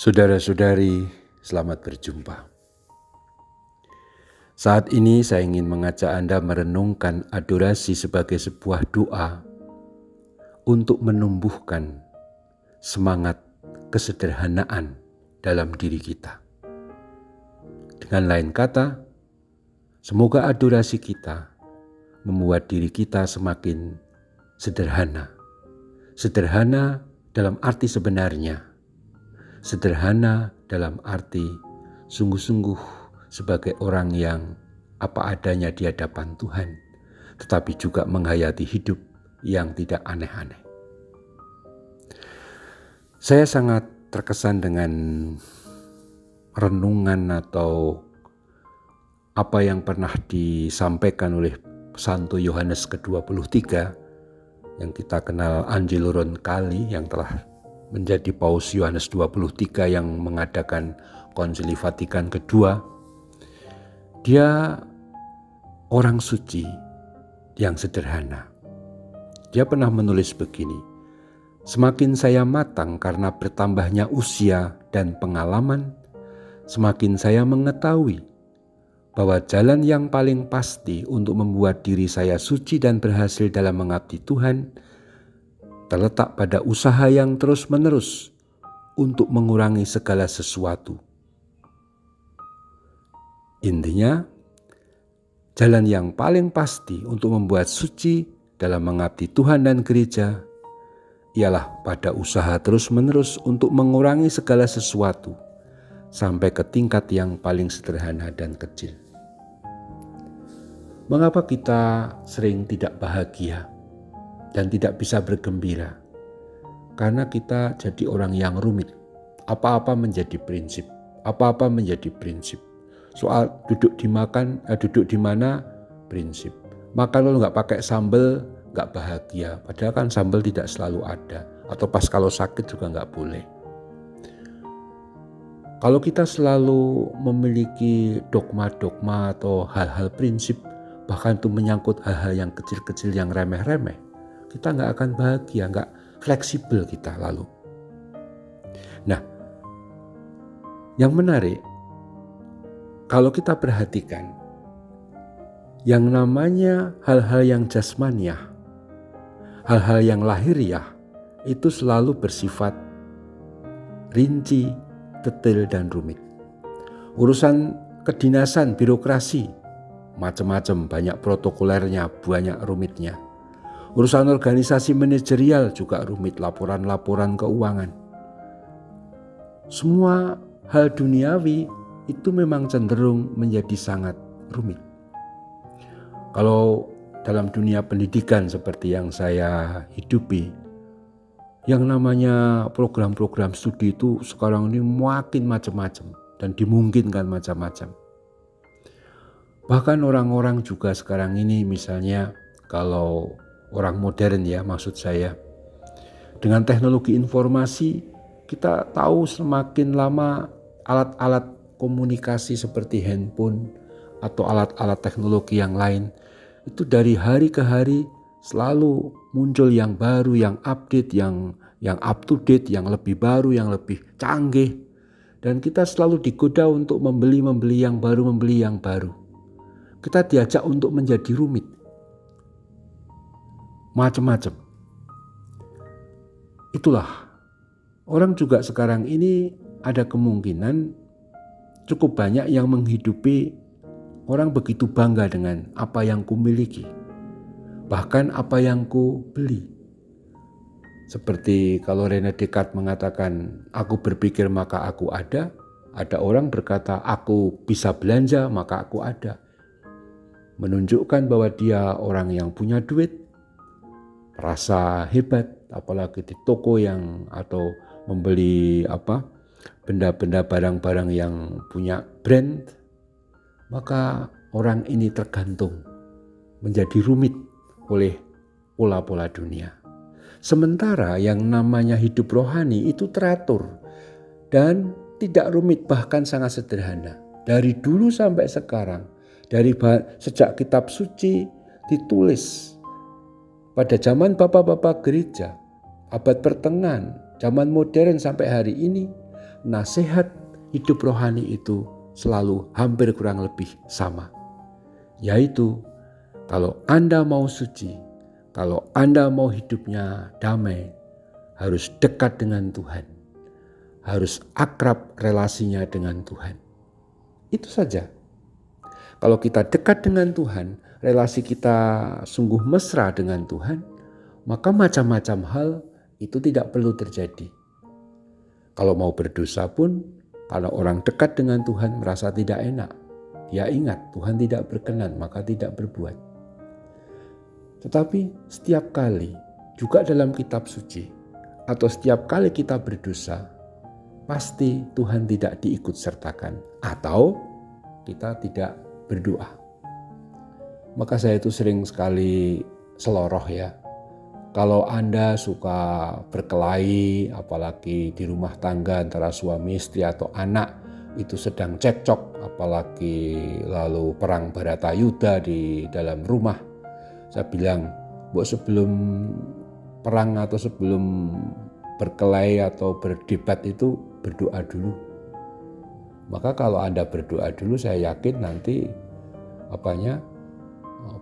Saudara-saudari, selamat berjumpa. Saat ini saya ingin mengajak Anda merenungkan adorasi sebagai sebuah doa untuk menumbuhkan semangat kesederhanaan dalam diri kita. Dengan lain kata, semoga adorasi kita membuat diri kita semakin sederhana. Sederhana dalam arti sebenarnya. Sederhana dalam arti sungguh-sungguh sebagai orang yang apa adanya di hadapan Tuhan, tetapi juga menghayati hidup yang tidak aneh-aneh. Saya sangat terkesan dengan renungan atau apa yang pernah disampaikan oleh Santo Yohanes ke-23 yang kita kenal Angelo Roncalli yang telah menjadi Paus Yohanes 23 yang mengadakan Konsili Vatikan kedua. Dia orang suci yang sederhana. Dia pernah menulis begini, semakin saya matang karena bertambahnya usia dan pengalaman, semakin saya mengetahui bahwa jalan yang paling pasti untuk membuat diri saya suci dan berhasil dalam mengabdi Tuhan terletak pada usaha yang terus-menerus untuk mengurangi segala sesuatu. Intinya, jalan yang paling pasti untuk membuat suci dalam mengabdi Tuhan dan gereja ialah pada usaha terus-menerus untuk mengurangi segala sesuatu sampai ke tingkat yang paling sederhana dan kecil. Mengapa kita sering tidak bahagia dan tidak bisa bergembira? Karena kita jadi orang yang rumit. Apa-apa menjadi prinsip. Apa-apa menjadi prinsip. Soal duduk di mana prinsip. Makan kalau nggak pakai sambal nggak bahagia. Padahal kan sambal tidak selalu ada. Atau pas kalau sakit juga nggak boleh. Kalau kita selalu memiliki dogma-dogma atau hal-hal prinsip, bahkan itu menyangkut hal-hal yang kecil-kecil yang remeh-remeh, kita nggak akan bahagia, nggak fleksibel kita lalu. Nah, yang menarik, kalau kita perhatikan, yang namanya hal-hal yang jasmaniah, hal-hal yang lahiriah, itu selalu bersifat rinci, detail, dan rumit. Urusan kedinasan, birokrasi, macam-macam, banyak protokolernya, banyak rumitnya. Urusan organisasi manajerial juga rumit, laporan-laporan keuangan. Semua hal duniawi itu memang cenderung menjadi sangat rumit. Kalau dalam dunia pendidikan seperti yang saya hidupi, yang namanya program-program studi itu sekarang ini makin macam-macam dan dimungkinkan macam-macam. Bahkan orang-orang juga sekarang ini misalnya kalau orang modern ya maksud saya, dengan teknologi informasi kita tahu semakin lama alat-alat komunikasi seperti handphone atau alat-alat teknologi yang lain itu dari hari ke hari selalu muncul yang baru, yang update, yang up to date, yang lebih baru, yang lebih canggih. Dan kita selalu digoda untuk membeli yang baru. Kita diajak untuk menjadi rumit. Macam-macam. Itulah. Orang juga sekarang ini ada kemungkinan cukup banyak yang menghidupi orang begitu bangga dengan apa yang kumiliki. Bahkan apa yang ku beli. Seperti kalau René Descartes mengatakan, aku berpikir maka aku ada orang berkata, aku bisa belanja maka aku ada. Menunjukkan bahwa dia orang yang punya duit, merasa hebat, apalagi di toko yang atau membeli benda-benda barang-barang yang punya brand, maka orang ini tergantung menjadi rumit oleh pola-pola dunia. Sementara yang namanya hidup rohani itu teratur dan tidak rumit, bahkan sangat sederhana. Dari dulu sampai sekarang, sejak kitab suci ditulis pada zaman bapak-bapak gereja, abad pertengahan, zaman modern sampai hari ini, nasihat hidup rohani itu selalu hampir kurang lebih sama. Yaitu, kalau Anda mau suci, kalau Anda mau hidupnya damai, harus dekat dengan Tuhan. Harus akrab relasinya dengan Tuhan. Itu saja. Kalau kita dekat dengan Tuhan, relasi kita sungguh mesra dengan Tuhan, maka macam-macam hal itu tidak perlu terjadi. Kalau mau berdosa pun, kalau orang dekat dengan Tuhan merasa tidak enak, dia ingat Tuhan tidak berkenan, maka tidak berbuat. Tetapi setiap kali, juga dalam kitab suci, atau setiap kali kita berdosa, pasti Tuhan tidak diikut sertakan, atau kita tidak berdoa. Maka saya itu sering sekali seloroh ya. Kalau Anda suka berkelahi, apalagi di rumah tangga antara suami istri atau anak itu sedang cekcok, apalagi lalu perang Baratayuda di dalam rumah, saya bilang, sebelum perang atau sebelum berkelahi atau berdebat itu berdoa dulu. Maka kalau Anda berdoa dulu, saya yakin nanti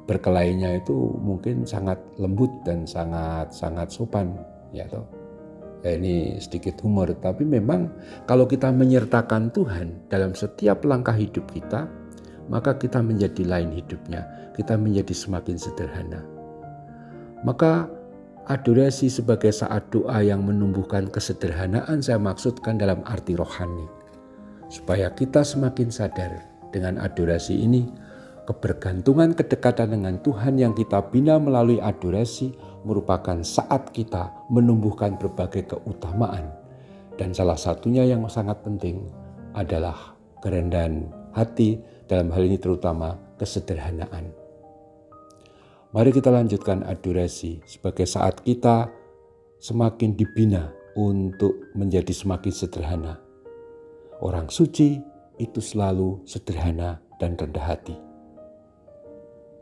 berkelahinya itu mungkin sangat lembut dan sangat sopan, ya toh. Ini sedikit humor, tapi memang kalau kita menyertakan Tuhan dalam setiap langkah hidup kita, maka kita menjadi lain hidupnya, kita menjadi semakin sederhana. Maka adorasi sebagai saat doa yang menumbuhkan kesederhanaan saya maksudkan dalam arti rohani. Supaya kita semakin sadar dengan adorasi ini, kebergantungan kedekatan dengan Tuhan yang kita bina melalui adorasi merupakan saat kita menumbuhkan berbagai keutamaan. Dan salah satunya yang sangat penting adalah kerendahan hati, dalam hal ini terutama kesederhanaan. Mari kita lanjutkan adorasi sebagai saat kita semakin dibina untuk menjadi semakin sederhana. Orang suci itu selalu sederhana dan rendah hati.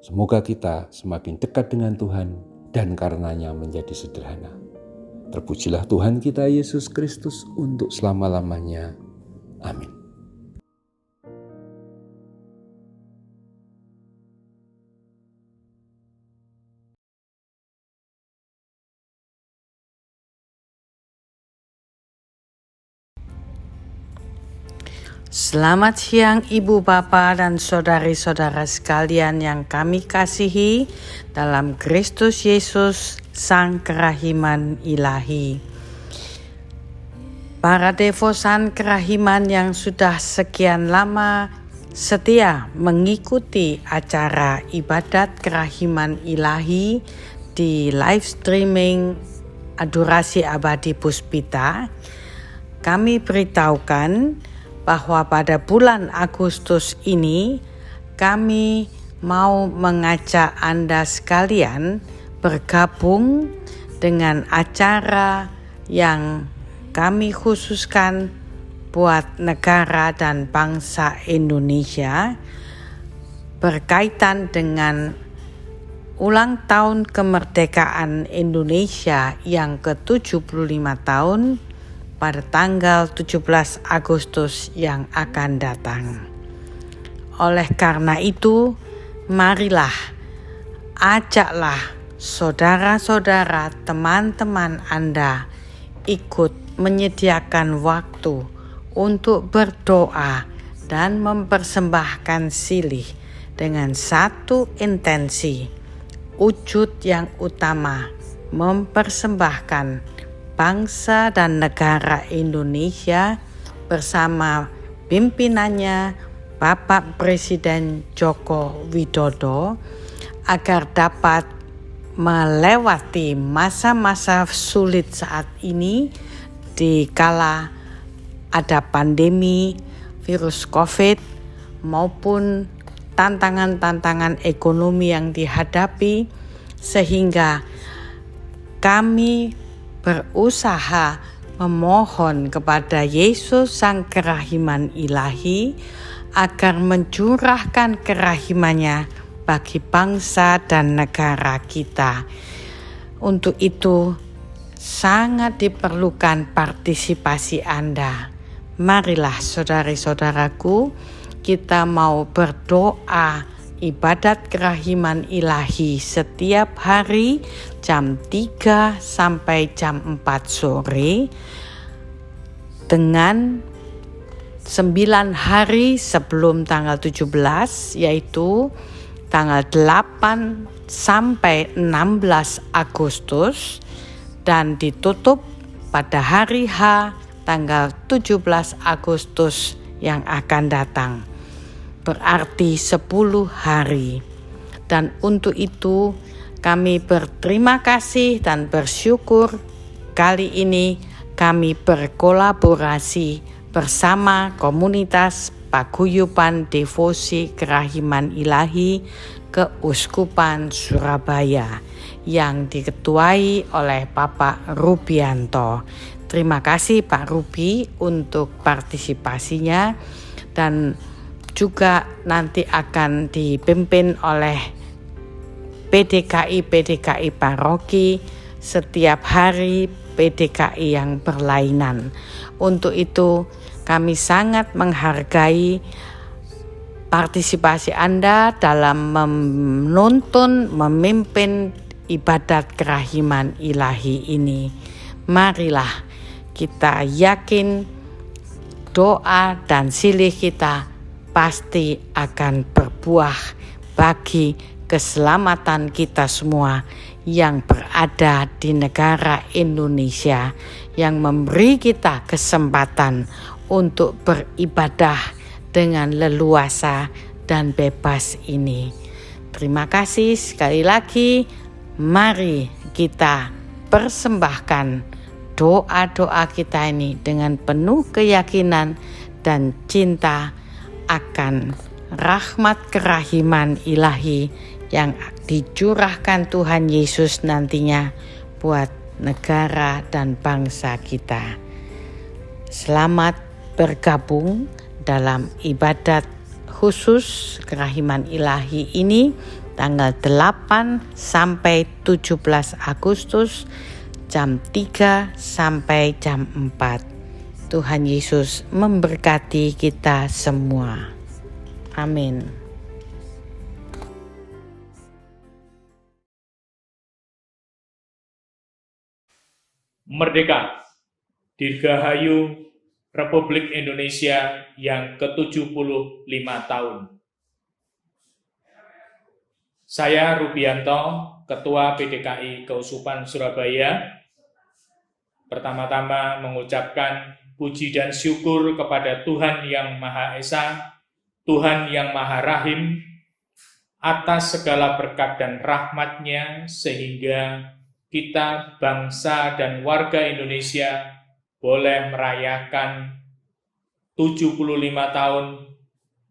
Semoga kita semakin dekat dengan Tuhan dan karenanya menjadi sederhana. Terpujilah Tuhan kita Yesus Kristus untuk selama-lamanya. Amin. Selamat siang Ibu Bapa dan saudari-saudara sekalian yang kami kasihi dalam Kristus Yesus Sang Kerahiman Ilahi. Para devosan kerahiman yang sudah sekian lama setia mengikuti acara ibadat kerahiman ilahi di live streaming Adorasi Abadi Puspita, kami beritahukan bahwa pada bulan Agustus ini kami mau mengajak Anda sekalian bergabung dengan acara yang kami khususkan buat negara dan bangsa Indonesia berkaitan dengan ulang tahun kemerdekaan Indonesia yang ke-75 tahun pada tanggal 17 Agustus yang akan datang. Oleh karena itu, marilah, ajaklah saudara-saudara, teman-teman Anda ikut menyediakan waktu untuk berdoa dan mempersembahkan silih dengan satu intensi, wujud yang utama, mempersembahkan bangsa dan negara Indonesia bersama pimpinannya Bapak Presiden Joko Widodo agar dapat melewati masa-masa sulit saat ini di kala ada pandemi virus COVID maupun tantangan-tantangan ekonomi yang dihadapi, sehingga kami berusaha memohon kepada Yesus Sang Kerahiman Ilahi agar mencurahkan kerahimannya bagi bangsa dan negara kita. Untuk itu sangat diperlukan partisipasi Anda. marilah saudari-saudaraku, kita mau berdoa ibadat kerahiman ilahi setiap hari jam 3 sampai jam 4 sore dengan 9 hari sebelum tanggal 17, yaitu tanggal 8 sampai 16 Agustus, dan ditutup pada hari H tanggal 17 Agustus yang akan datang. Berarti 10 hari. Dan untuk itu kami berterima kasih dan bersyukur kali ini kami berkolaborasi bersama komunitas Paguyuban Devosi Kerahiman Ilahi Keuskupan Surabaya yang diketuai oleh Bapak Rubianto. Terima kasih Pak Rubi untuk partisipasinya, dan juga nanti akan dipimpin oleh PDKI paroki setiap hari, PDKI yang berlainan. Untuk itu kami sangat menghargai partisipasi Anda dalam memimpin ibadat kerahiman ilahi ini. Marilah kita yakin doa dan silih kita pasti akan berbuah bagi keselamatan kita semua yang berada di negara Indonesia, yang memberi kita kesempatan untuk beribadah dengan leluasa dan bebas ini. Terima kasih sekali lagi. Mari kita persembahkan doa-doa kita ini dengan penuh keyakinan dan cinta akan rahmat kerahiman ilahi yang dicurahkan Tuhan Yesus nantinya buat negara dan bangsa kita. Selamat bergabung dalam ibadat khusus kerahiman ilahi ini tanggal 8 sampai 17 Agustus jam 3 sampai jam 4. Tuhan Yesus memberkati kita semua. Amin. Merdeka! Dirgahayu Republik Indonesia yang ke-75 tahun. Saya Rubianto, Ketua PDKI Keuskupan Surabaya, pertama-tama mengucapkan puji dan syukur kepada Tuhan Yang Maha Esa, Tuhan Yang Maha Rahim, atas segala berkat dan rahmat-Nya sehingga kita, bangsa dan warga Indonesia, boleh merayakan 75 tahun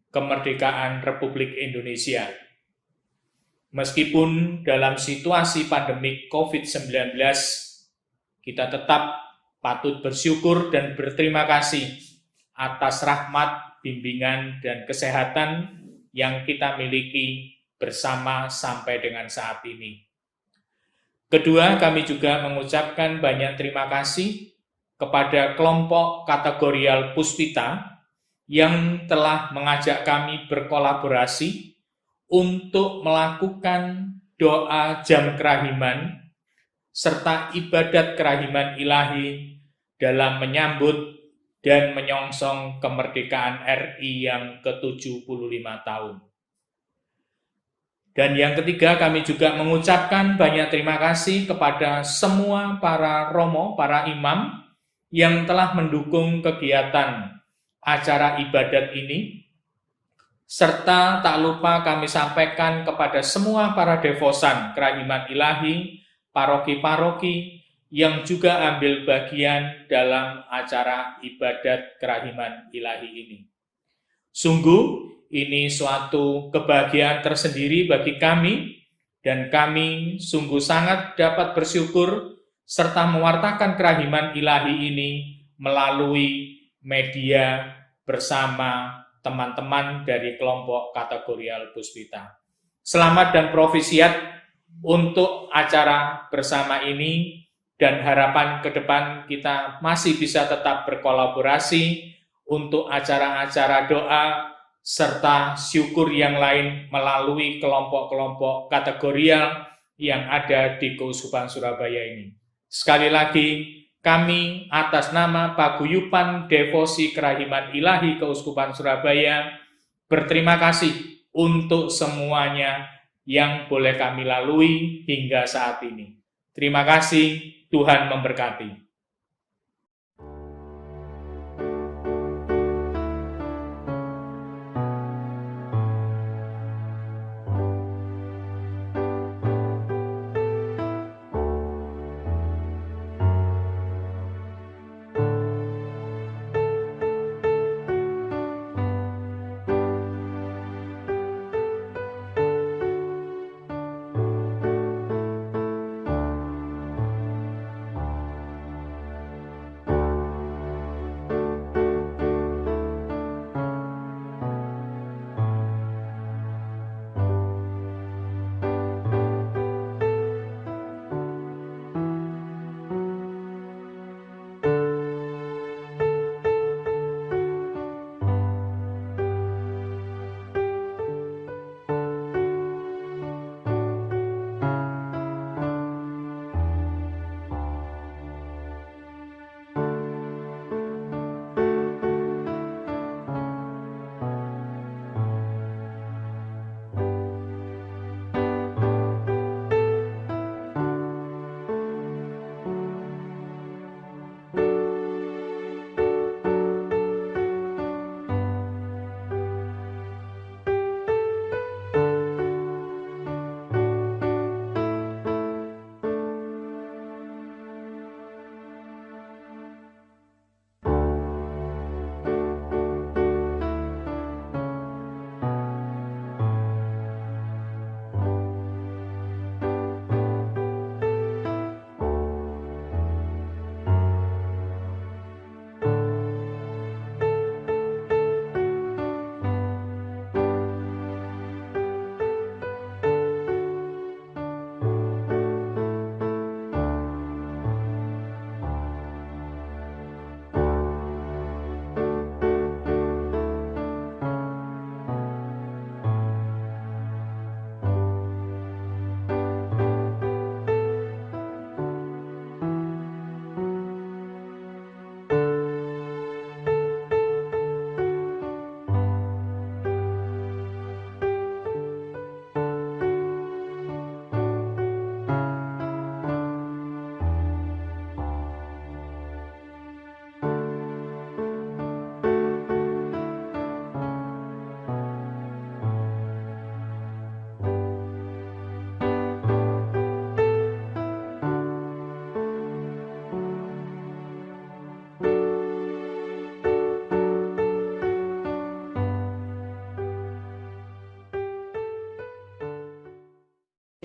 kemerdekaan Republik Indonesia. Meskipun dalam situasi pandemik COVID-19, kita tetap patut bersyukur dan berterima kasih atas rahmat, bimbingan, dan kesehatan yang kita miliki bersama sampai dengan saat ini. Kedua, kami juga mengucapkan banyak terima kasih kepada kelompok kategorial Puspita yang telah mengajak kami berkolaborasi untuk melakukan doa jam kerahiman serta ibadat kerahiman ilahi dalam menyambut dan menyongsong kemerdekaan RI yang ke-75 tahun. Dan yang ketiga, kami juga mengucapkan banyak terima kasih kepada semua para romo, para imam yang telah mendukung kegiatan acara ibadat ini, serta tak lupa kami sampaikan kepada semua para devosan kerahiman ilahi, paroki-paroki yang juga ambil bagian dalam acara ibadat kerahiman ilahi ini. Sungguh, ini suatu kebahagiaan tersendiri bagi kami, dan kami sungguh sangat dapat bersyukur serta mewartakan kerahiman ilahi ini melalui media bersama teman-teman dari kelompok kategorial Puspita. Selamat dan profisiat untuk acara bersama ini, dan harapan ke depan kita masih bisa tetap berkolaborasi untuk acara-acara doa serta syukur yang lain melalui kelompok-kelompok kategorial yang ada di Keuskupan Surabaya ini. Sekali lagi, kami atas nama Paguyuban Devosi Kerahiman Ilahi Keuskupan Surabaya berterima kasih untuk semuanya yang boleh kami lalui hingga saat ini. Terima kasih, Tuhan memberkati.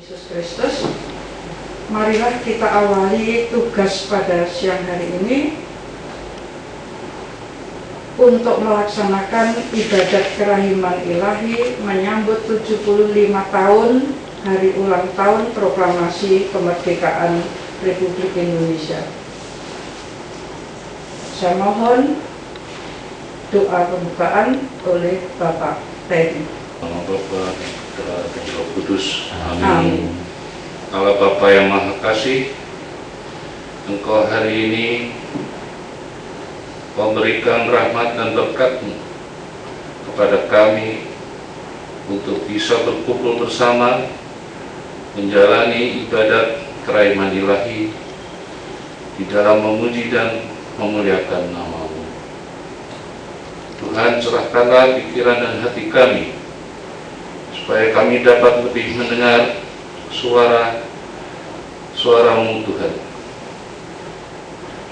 Yesus Kristus, marilah kita awali tugas pada siang hari ini untuk melaksanakan ibadat kerahiman ilahi menyambut 75 tahun hari ulang tahun proklamasi kemerdekaan Republik Indonesia. Saya mohon doa pembukaan oleh Bapak Teddy. Nama Bapa, Putra, dan Roh Kudus. Amin. Allah Bapa yang Maha Kasih, Engkau hari ini memberikan rahmat dan berkat-Mu kepada kami untuk bisa berkumpul bersama menjalani ibadat kerahiman ilahi di dalam memuji dan memuliakan nama-Mu. Tuhan, cerahkanlah pikiran dan hati kami supaya kami dapat lebih mendengar suara-Mu Tuhan,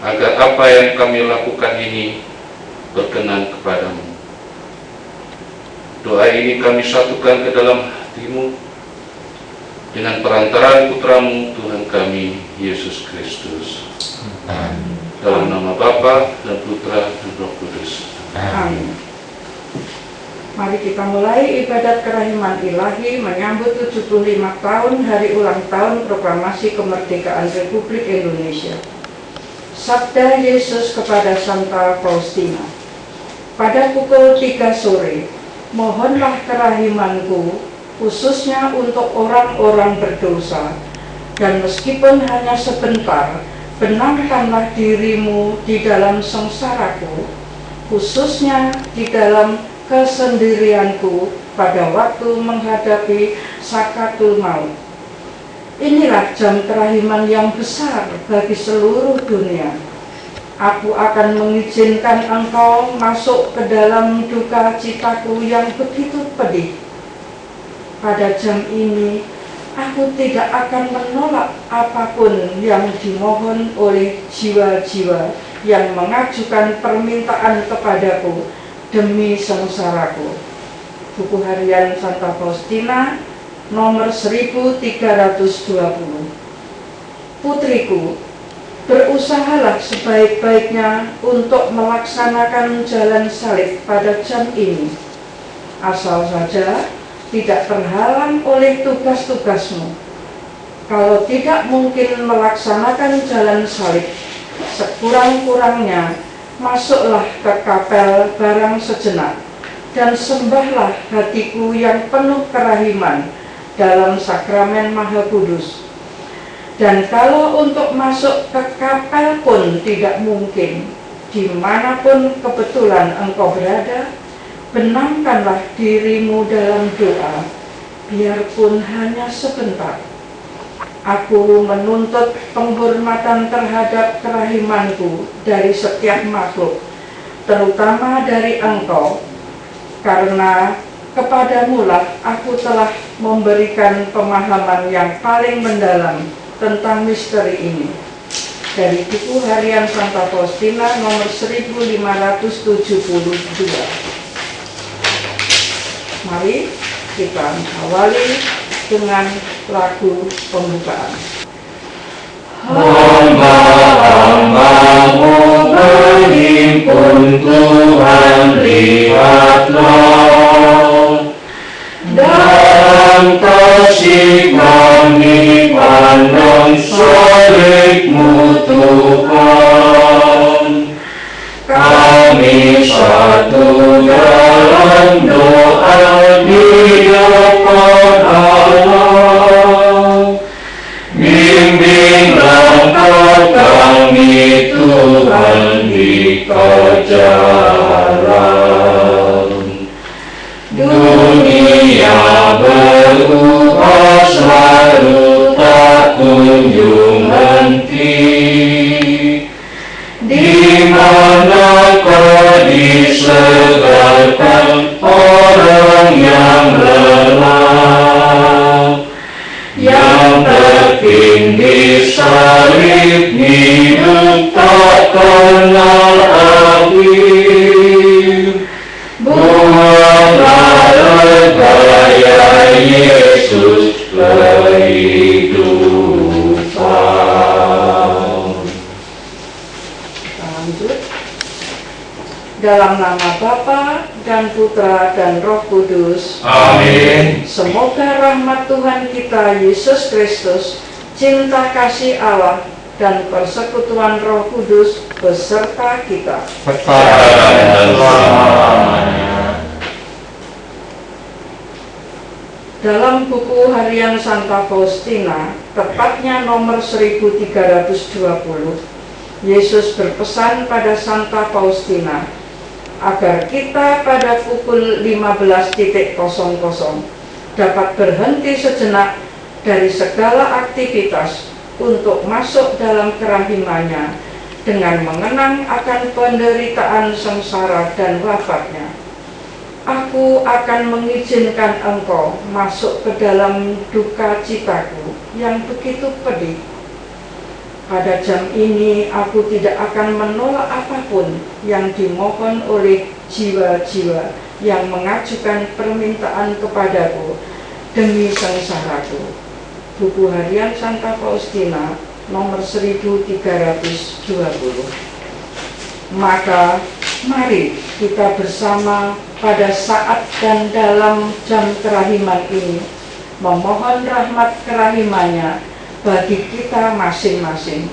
agar apa yang kami lakukan ini berkenan kepada-Mu. Doa ini kami satukan ke dalam hati-Mu dengan perantaraan Putra-Mu Tuhan kami, Yesus Kristus. Amin. Dalam nama Bapa dan Putra dan Roh Kudus. Amin. Mari kita mulai ibadat kerahiman ilahi menyambut 75 tahun hari ulang tahun proklamasi kemerdekaan Republik Indonesia. Sabda Yesus kepada Santa Faustina. pada pukul 3 sore, mohonlah kerahimanku, khususnya untuk orang-orang berdosa, dan meskipun hanya sebentar, benamkanlah dirimu di dalam sengsaraku, khususnya di dalam kesendirianku pada waktu menghadapi sakatul maut. Inilah jam kerahiman yang besar bagi seluruh dunia. Aku akan mengizinkan engkau masuk ke dalam duka citaku yang begitu pedih. Pada jam ini, aku tidak akan menolak apapun yang dimohon oleh jiwa-jiwa yang mengajukan permintaan kepadaku demi sengsaraku. Buku Harian Santa Faustina, nomor 1320. Putriku, berusahalah sebaik-baiknya untuk melaksanakan jalan salib pada jam ini. Asal saja tidak terhalang oleh tugas-tugasmu. Kalau tidak mungkin melaksanakan jalan salib, sekurang-kurangnya masuklah ke kapel barang sejenak dan sembahlah hatiku yang penuh kerahiman dalam sakramen Maha Kudus. Dan kalau untuk masuk ke kapel pun tidak mungkin, dimanapun kebetulan engkau berada, benamkanlah dirimu dalam doa, biarpun hanya sebentar. Aku menuntut penghormatan terhadap kerahimanku dari setiap makhluk, terutama dari engkau, karena kepadamulah aku telah memberikan pemahaman yang paling mendalam tentang misteri ini. Dari buku Harian Santa Faustina nomor 1572. Mari kita awali dengan lagu pembukaan. Hamba-hambamu berhimpun, Tuhan lihatlah. Dalam kasih kami pandang salib-Mu, Tuhan. Kami satu dalam doa di depan Allah. Bimbinglah kami, Tuhan, di jalan. Dunia berubah selalu, tak kunjung henti. Di manakah disegarkan orang yang lelah, yang terping di salib hidup tak kenal akhir. Buanglah gaya Yesus kehidupan. Lanjut. Dalam nama Bapa dan Putra dan Roh Kudus. Amin. Semoga rahmat Tuhan kita Yesus Kristus, cinta kasih Allah, dan persekutuan Roh Kudus beserta kita. Dalam buku Harian Santa Faustina, tepatnya nomor 1320, Yesus berpesan pada Santa Faustina agar kita pada pukul 15.00 dapat berhenti sejenak dari segala aktivitas untuk masuk dalam kerahimannya dengan mengenang akan penderitaan sengsara dan wafatnya. Aku akan mengizinkan engkau masuk ke dalam duka citaku yang begitu pedih. Pada jam ini aku tidak akan menolak apapun yang dimohon oleh jiwa-jiwa yang mengajukan permintaan kepadaku demi sengsaraku. Buku Harian Santa Faustina nomor 1320. Maka mari kita bersama pada saat dan dalam jam kerahiman ini memohon rahmat kerahimannya bagi kita masing-masing,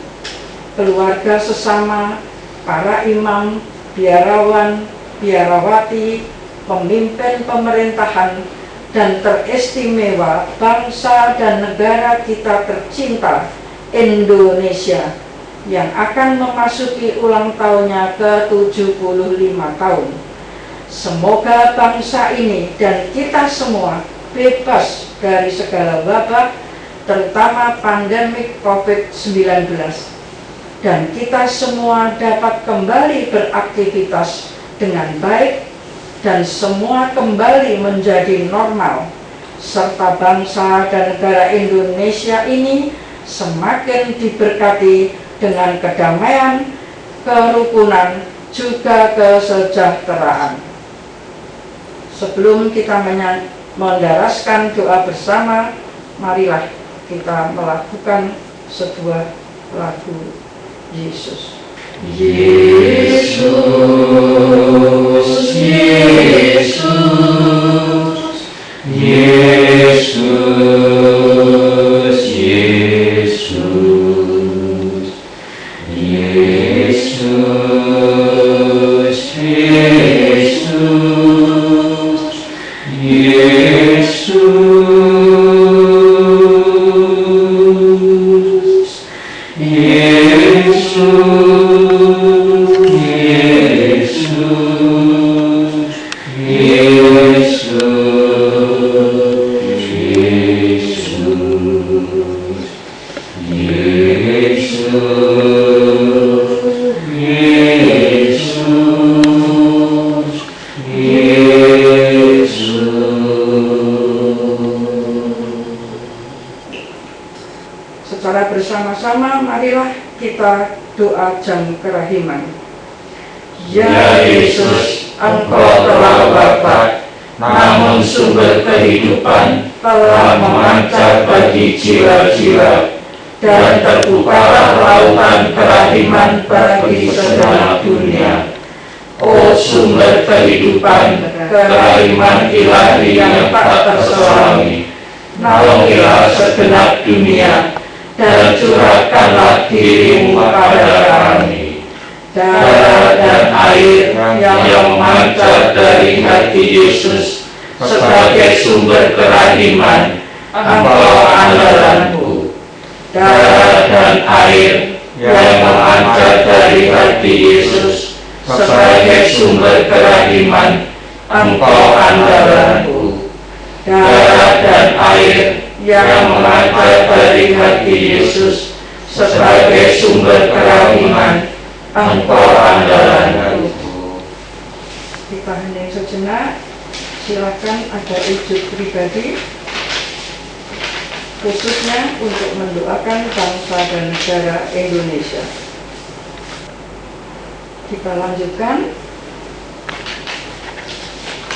keluarga sesama, para imam, biarawan, biarawati, pemimpin pemerintahan, dan teristimewa bangsa dan negara kita tercinta Indonesia yang akan memasuki ulang tahunnya ke-75 tahun. Semoga bangsa ini dan kita semua bebas dari segala wabah, terutama pandemik COVID-19, dan kita semua dapat kembali beraktivitas dengan baik dan semua kembali menjadi normal, serta bangsa dan negara Indonesia ini semakin diberkati dengan kedamaian, kerukunan, juga kesejahteraan. Sebelum kita mendaraskan doa bersama, marilah kita melakukan sebuah lagu Yesus. Yesus, Yesus, Yesus, Yesus, Yesus, Yesus, Yesus, Secara bersama-sama marilah kita doa jam kerahiman. Ya Yesus, Engkau telah wafat, namun sumber kehidupan telah memancar bagi jiwa-jiwa, dan terbukalah lautan kerahiman bagi segenap dunia. O sumber kehidupan, kerahiman ilahi yang tak terselami, nolongilah segenap dunia, dan curahkanlah dirimu kepada kami. Darah dan air yang memancar dari hati Yesus sebagai sumber kerahiman, Engkau andalanku. Darah dan air yang memancar dari hati Yesus sebagai sumber kerahiman, Engkau andalanku. Darah dan air yang memancar dari hati Yesus sebagai sumber kerahiman, Engkau andalanku. Kita hening sejenak, silakan ada ujub pribadi, khususnya untuk mendoakan bangsa dan negara Indonesia. Kita lanjutkan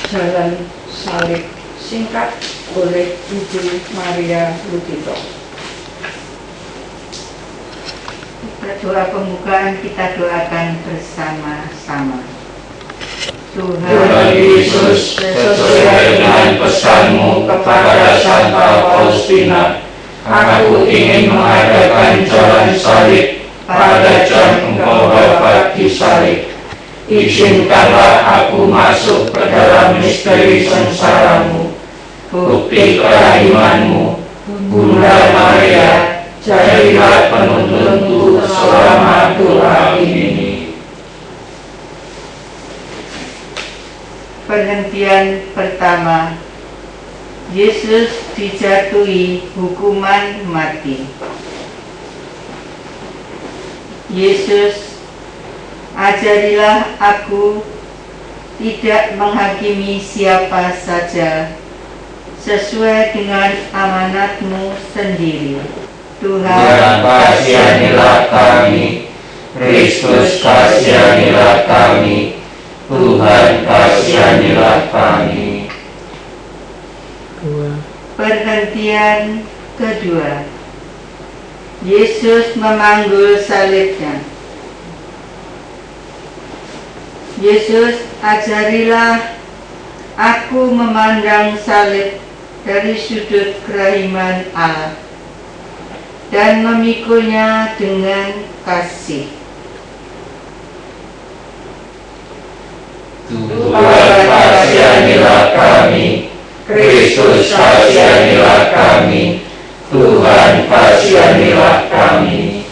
jalan salib singkat oleh Ibu Maria Lutito. Doa pembukaan kita doakan bersama-sama. Tuhan Yesus, sesuai dengan pesan-Mu kepada Santa Faustina, aku ingin mengadakan jalan salib pada jam Engkau wafat di salib. Izinkanlah aku masuk ke dalam misteri sengsara-Mu, bukti kerahiman-Mu. Bunda Maria, jadilah penuntunku selama doa ini. Penghentian pertama. Yesus dijatuhi hukuman mati. Yesus, ajarilah aku tidak menghakimi siapa saja, sesuai dengan amanat-Mu sendiri. Tuhan, kasihanilah kami. Kristus, kasihanilah kami. Tuhan, kasihanilah kami. Perhentian kedua. Yesus memanggul salibnya. Yesus, ajarilah aku memandang salib dari sudut kerahiman Allah dan memikulnya dengan kasih. Tuhan kasihanilah kami, Kristus kasihanilah kami, Tuhan kasihanilah kami.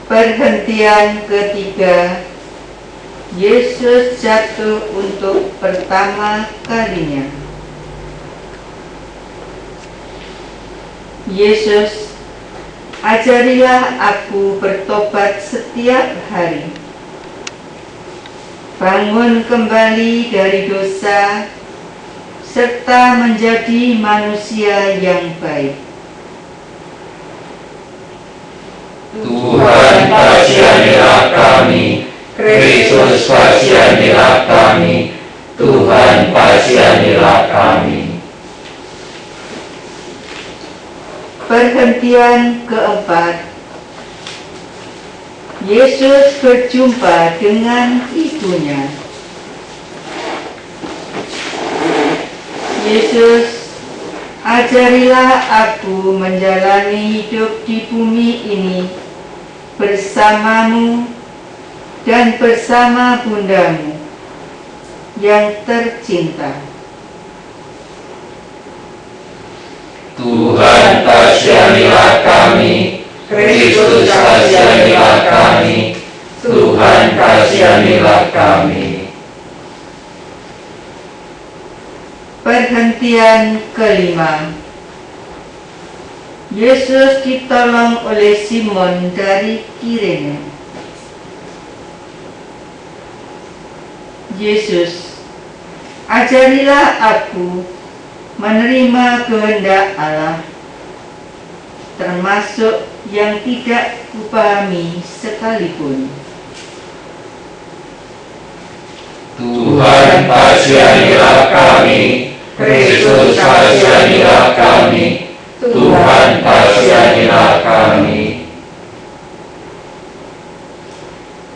Perhentian ketiga, Yesus jatuh untuk pertama kalinya. Yesus, ajarilah aku bertobat setiap hari. Bangun kembali dari dosa, serta menjadi manusia yang baik. Tuhan kasihanilah kami, Kristus kasihanilah kami, Tuhan kasihanilah kami. Perhentian keempat, Yesus berjumpa dengan ibunya. Yesus, ajarilah aku menjalani hidup di bumi ini bersamamu dan bersama bundamu yang tercinta. Tuhan kasihanilah kami, Kristus kasihanilah kami, Tuhan kasihanilah kami. Perhentian kelima, Yesus ditolong oleh Simon dari Kirene. Yesus, ajarilah aku menerima kehendak Allah, termasuk yang tidak kupahami sekalipun. Tuhan kasihanilah kami, Kristus kasihanilah kami, Tuhan kasihanilah kami.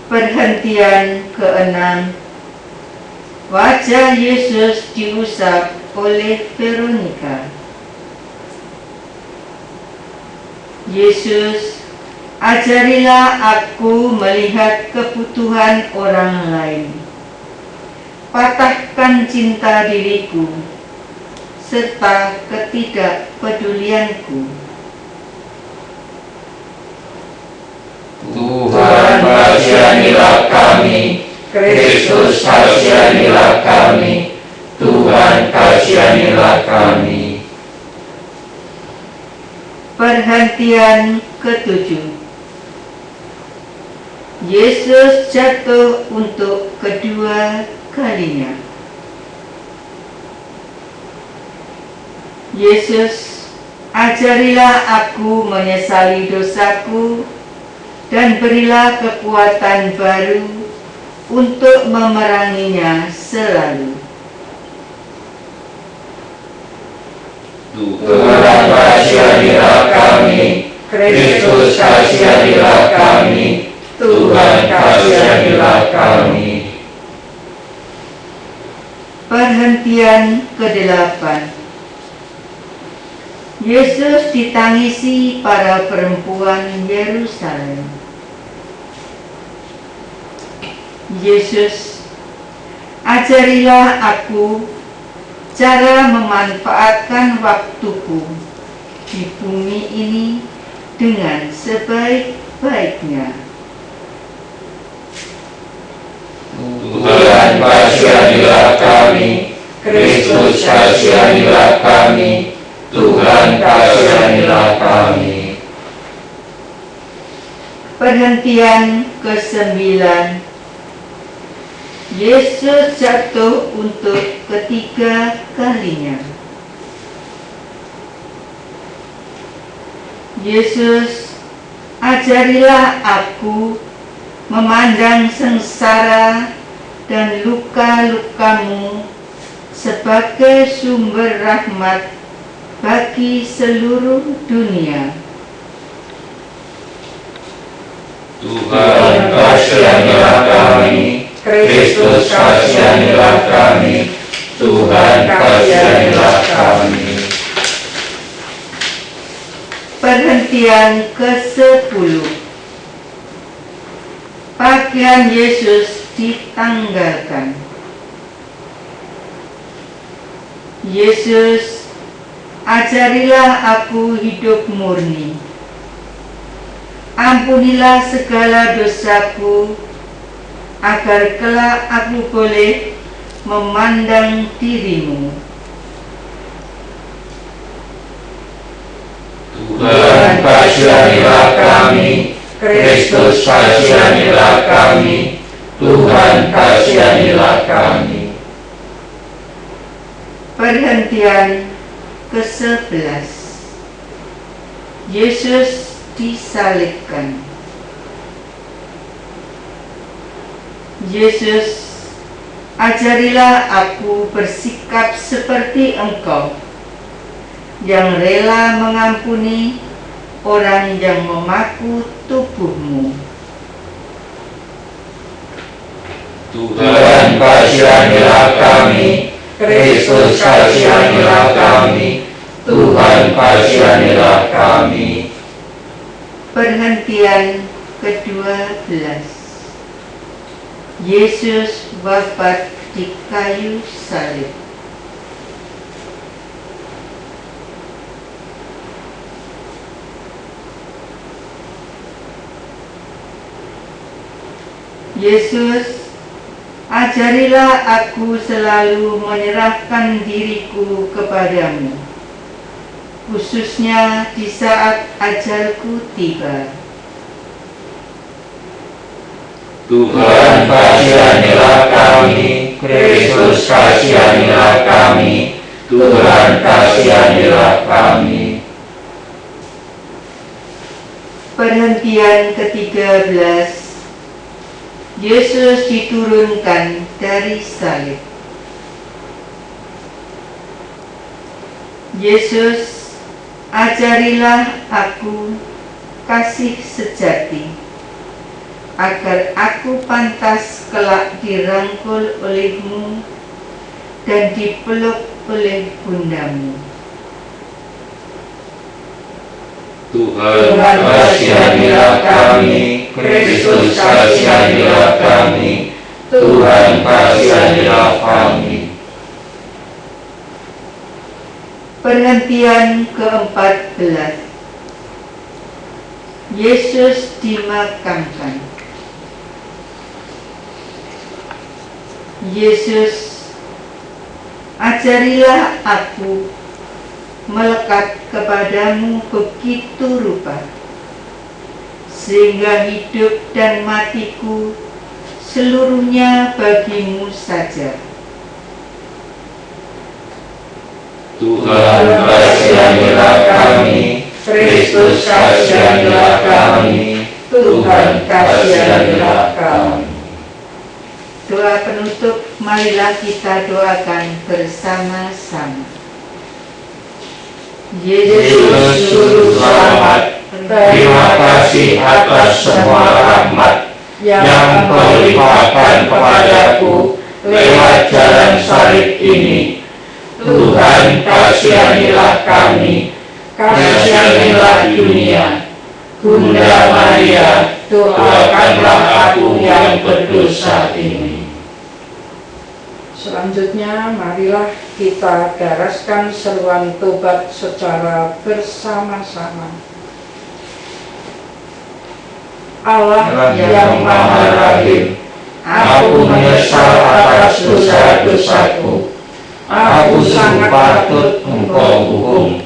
Perhentian keenam, wajah Yesus diusap oleh Veronica. Yesus, ajarilah aku melihat kebutuhan orang lain. Patahkan cinta diriku serta ketidakpedulianku. Tuhan kasihanilah kami, Kristus kasihanilah kami, Tuhan kasihanilah kami. Perhentian ketujuh, Yesus jatuh untuk kedua kalinya. Yesus, ajarilah aku menyesali dosaku dan berilah kekuatan baru untuk memeranginya selalu. Tuhan kasihanilah kami, Kristus kasihanilah kami, Tuhan kasihanilah kami. Perhentian ke-8, Yesus ditangisi para perempuan Yerusalem. Yesus, ajarilah aku cara memanfaatkan waktuku di bumi ini dengan sebaik-baiknya. Tuhan kasihanilah kami, Kristus kasihanilah kami, Tuhan kasihanilah kami. Perhentian ke-9, Yesus jatuh untuk ketiga kalinya. Yesus, ajarilah aku memandang sengsara dan luka-lukamu sebagai sumber rahmat bagi seluruh dunia. Tuhan kasihanilah kami, Kristus kasihanilah kami, Tuhan kasihanilah kami. Perhentian ke-10, pakaian Yesus ditanggalkan. Yesus, ajarilah aku hidup murni. Ampunilah segala dosaku, agar kelak aku boleh memandang diri-Mu. Tuhan, kasihanilah kami. Kristus, kasihanilah kami. Tuhan, kasihanilah kami. Perhentian ke-11. Yesus disalibkan. Yesus, ajarilah aku bersikap seperti Engkau, yang rela mengampuni orang yang memaku tubuh-Mu. Tuhan, kasihanilah kami. Kristus, kasihanilah kami. Tuhan, kasihanilah kami. Perhentian ke-12. Yesus wafat di kayu salib. Yesus, ajarilah aku selalu menyerahkan diriku kepadamu, khususnya di saat ajalku tiba. Tuhan, kasihanilah kami. Kristus, kasihanilah kami. Tuhan, kasihanilah kami. Perhentian ke-13. Yesus diturunkan dari salib. Yesus, ajarilah aku kasih sejati, agar aku pantas kelak dirangkul oleh-Mu dan dipeluk oleh Bunda-Mu. Tuhan, kasihanilah kami. Kristus, kasihanilah kami. Tuhan, kasihanilah kami. Perhentian ke-14. Yesus dimakamkan. Yesus, ajarilah aku melekat kepadamu begitu rupa, sehingga hidup dan matiku seluruhnya bagimu saja. Tuhan, kasihanilah kami. Kristus, kasihanilah kami. Tuhan, kasihanilah kami. Doa penutup, marilah kita doakan bersama-sama. Yesus, Juru Selamat, terima kasih atas semua rahmat yang Kau limpahkan kepadaku lewat jalan salib ini. Tuhan, kasihanilah kami, kasihanilah dunia. Bunda Maria, doakanlah aku yang berdosa ini. Selanjutnya, marilah kita daraskan seruan tobat secara bersama-sama. Allah yang Maha Rahim, aku menyesal atas dosa-dosaku. Aku sungguh patut Engkau hukum,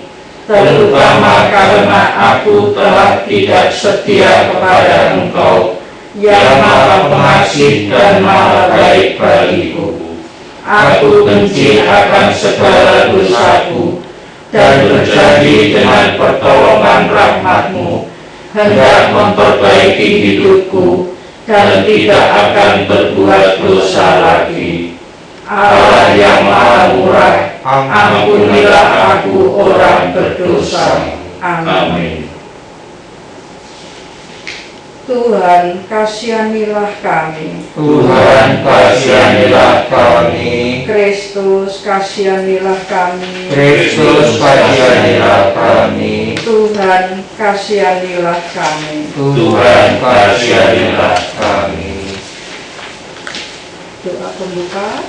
terutama karena aku telah tidak setia kepada Engkau, yang Maha Pengasih dan Maha Baik bagiku. Aku benci akan segala dosaku, dan berjanji dengan pertolongan rahmat-Mu hendak memperbaiki hidupku dan tidak akan berbuat dosa lagi. Allah yang Maha Murah, ampunilah aku orang berdosa. Amin. Tuhan, kasihanilah kami. Tuhan, kasihanilah kami. Kristus, kasihanilah kami. Kristus, kasihanilah kami. Tuhan, kasihanilah kami. Tuhan, kasihanilah kami. pembuka.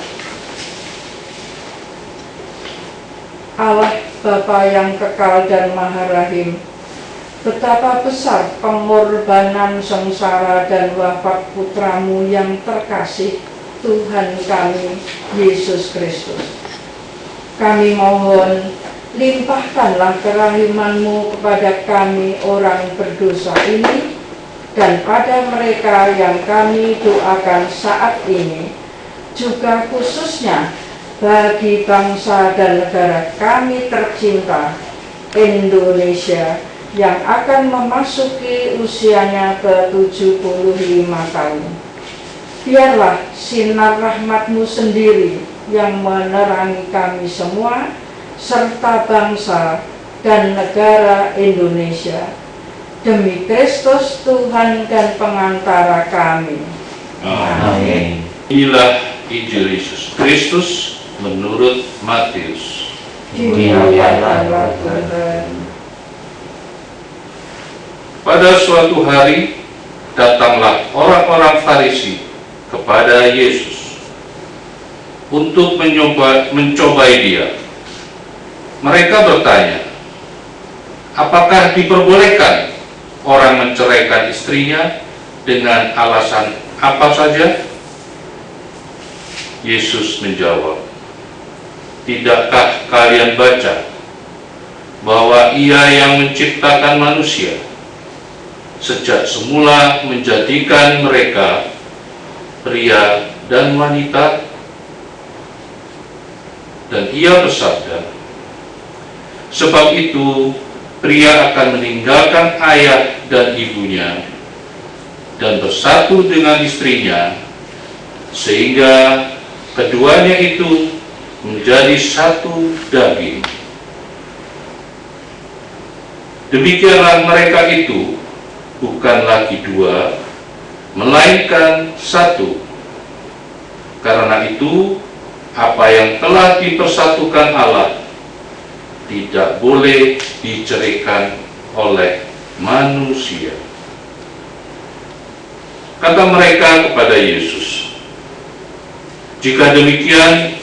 Allah Bapa yang kekal dan maha rahim, betapa besar pengorbanan sengsara dan wafat putramu yang terkasih, Tuhan kami, Yesus Kristus. Kami mohon, limpahkanlah kerahiman-Mu kepada kami orang berdosa ini, dan pada mereka yang kami doakan saat ini, juga khususnya bagi bangsa dan negara kami tercinta, Indonesia, yang akan memasuki usianya ke-75 tahun. Biarlah sinar rahmat-Mu sendiri yang menerangi kami semua, serta bangsa dan negara Indonesia. Demi Kristus Tuhan dan pengantara kami. Amin. Inilah Injil Yesus Kristus menurut Matius. Dimuliakanlah Tuhan. Pada suatu hari datanglah orang-orang Farisi kepada Yesus untuk mencobai Dia. Mereka bertanya, apakah diperbolehkan orang menceraikan istrinya dengan alasan apa saja? Yesus menjawab, tidakkah kalian baca bahwa Ia yang menciptakan manusia sejak semula menjadikan mereka pria dan wanita? Dan Ia bersabda, sebab itu pria akan meninggalkan ayah dan ibunya dan bersatu dengan istrinya, sehingga keduanya itu menjadi satu daging. Demikianlah mereka itu bukan lagi dua, melainkan satu. Karena itu, apa yang telah dipersatukan Allah tidak boleh diceraikan oleh manusia. Kata mereka kepada Yesus, jika demikian,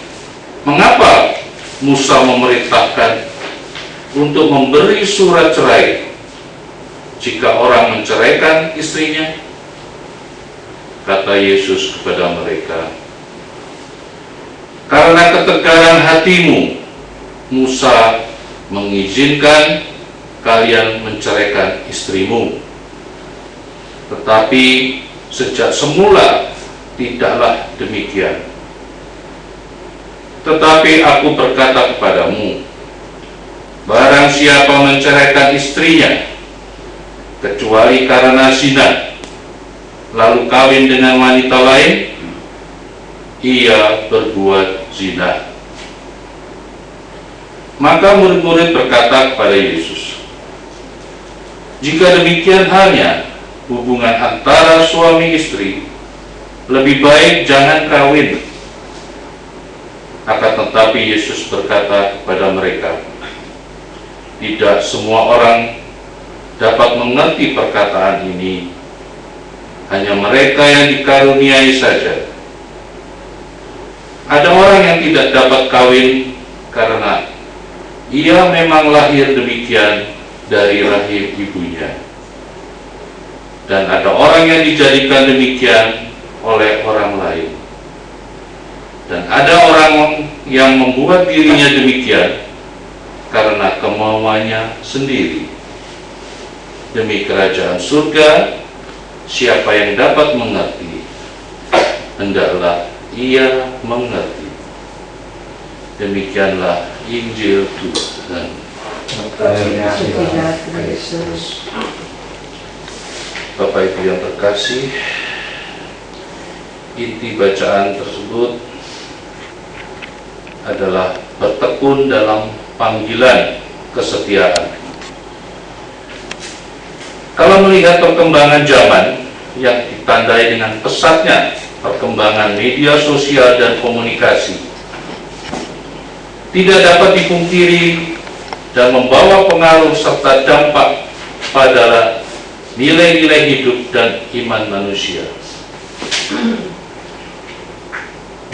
mengapa Musa memerintahkan untuk memberi surat cerai jika orang menceraikan istrinya? Kata Yesus kepada mereka, karena ketegaran hatimu, Musa mengizinkan kalian menceraikan istrimu. Tetapi sejak semula tidaklah demikian. Tetapi aku berkata kepadamu, barang siapa menceraikan istrinya, kecuali karena zina, lalu kawin dengan wanita lain, ia berbuat zina. Maka murid-murid berkata kepada Yesus, jika demikian halnya hubungan antara suami istri, lebih baik jangan kawin. Akan tetapi Yesus berkata kepada mereka, tidak semua orang dapat mengerti perkataan ini, hanya mereka yang dikaruniai saja. Ada orang yang tidak dapat kawin karena ia memang lahir demikian dari rahim ibunya. Dan ada orang yang dijadikan demikian oleh orang lain. Dan ada orang yang membuat dirinya demikian karena kemauannya sendiri. Demi kerajaan surga, siapa yang dapat mengerti, hendaklah ia mengerti. Demikianlah Injil Tuhan. Bapak Ibu yang terkasih, inti bacaan tersebut adalah bertekun dalam panggilan kesetiaan. Kalau melihat perkembangan zaman yang ditandai dengan pesatnya perkembangan media sosial dan komunikasi, tidak dapat dipungkiri dan membawa pengaruh serta dampak pada nilai-nilai hidup dan iman manusia.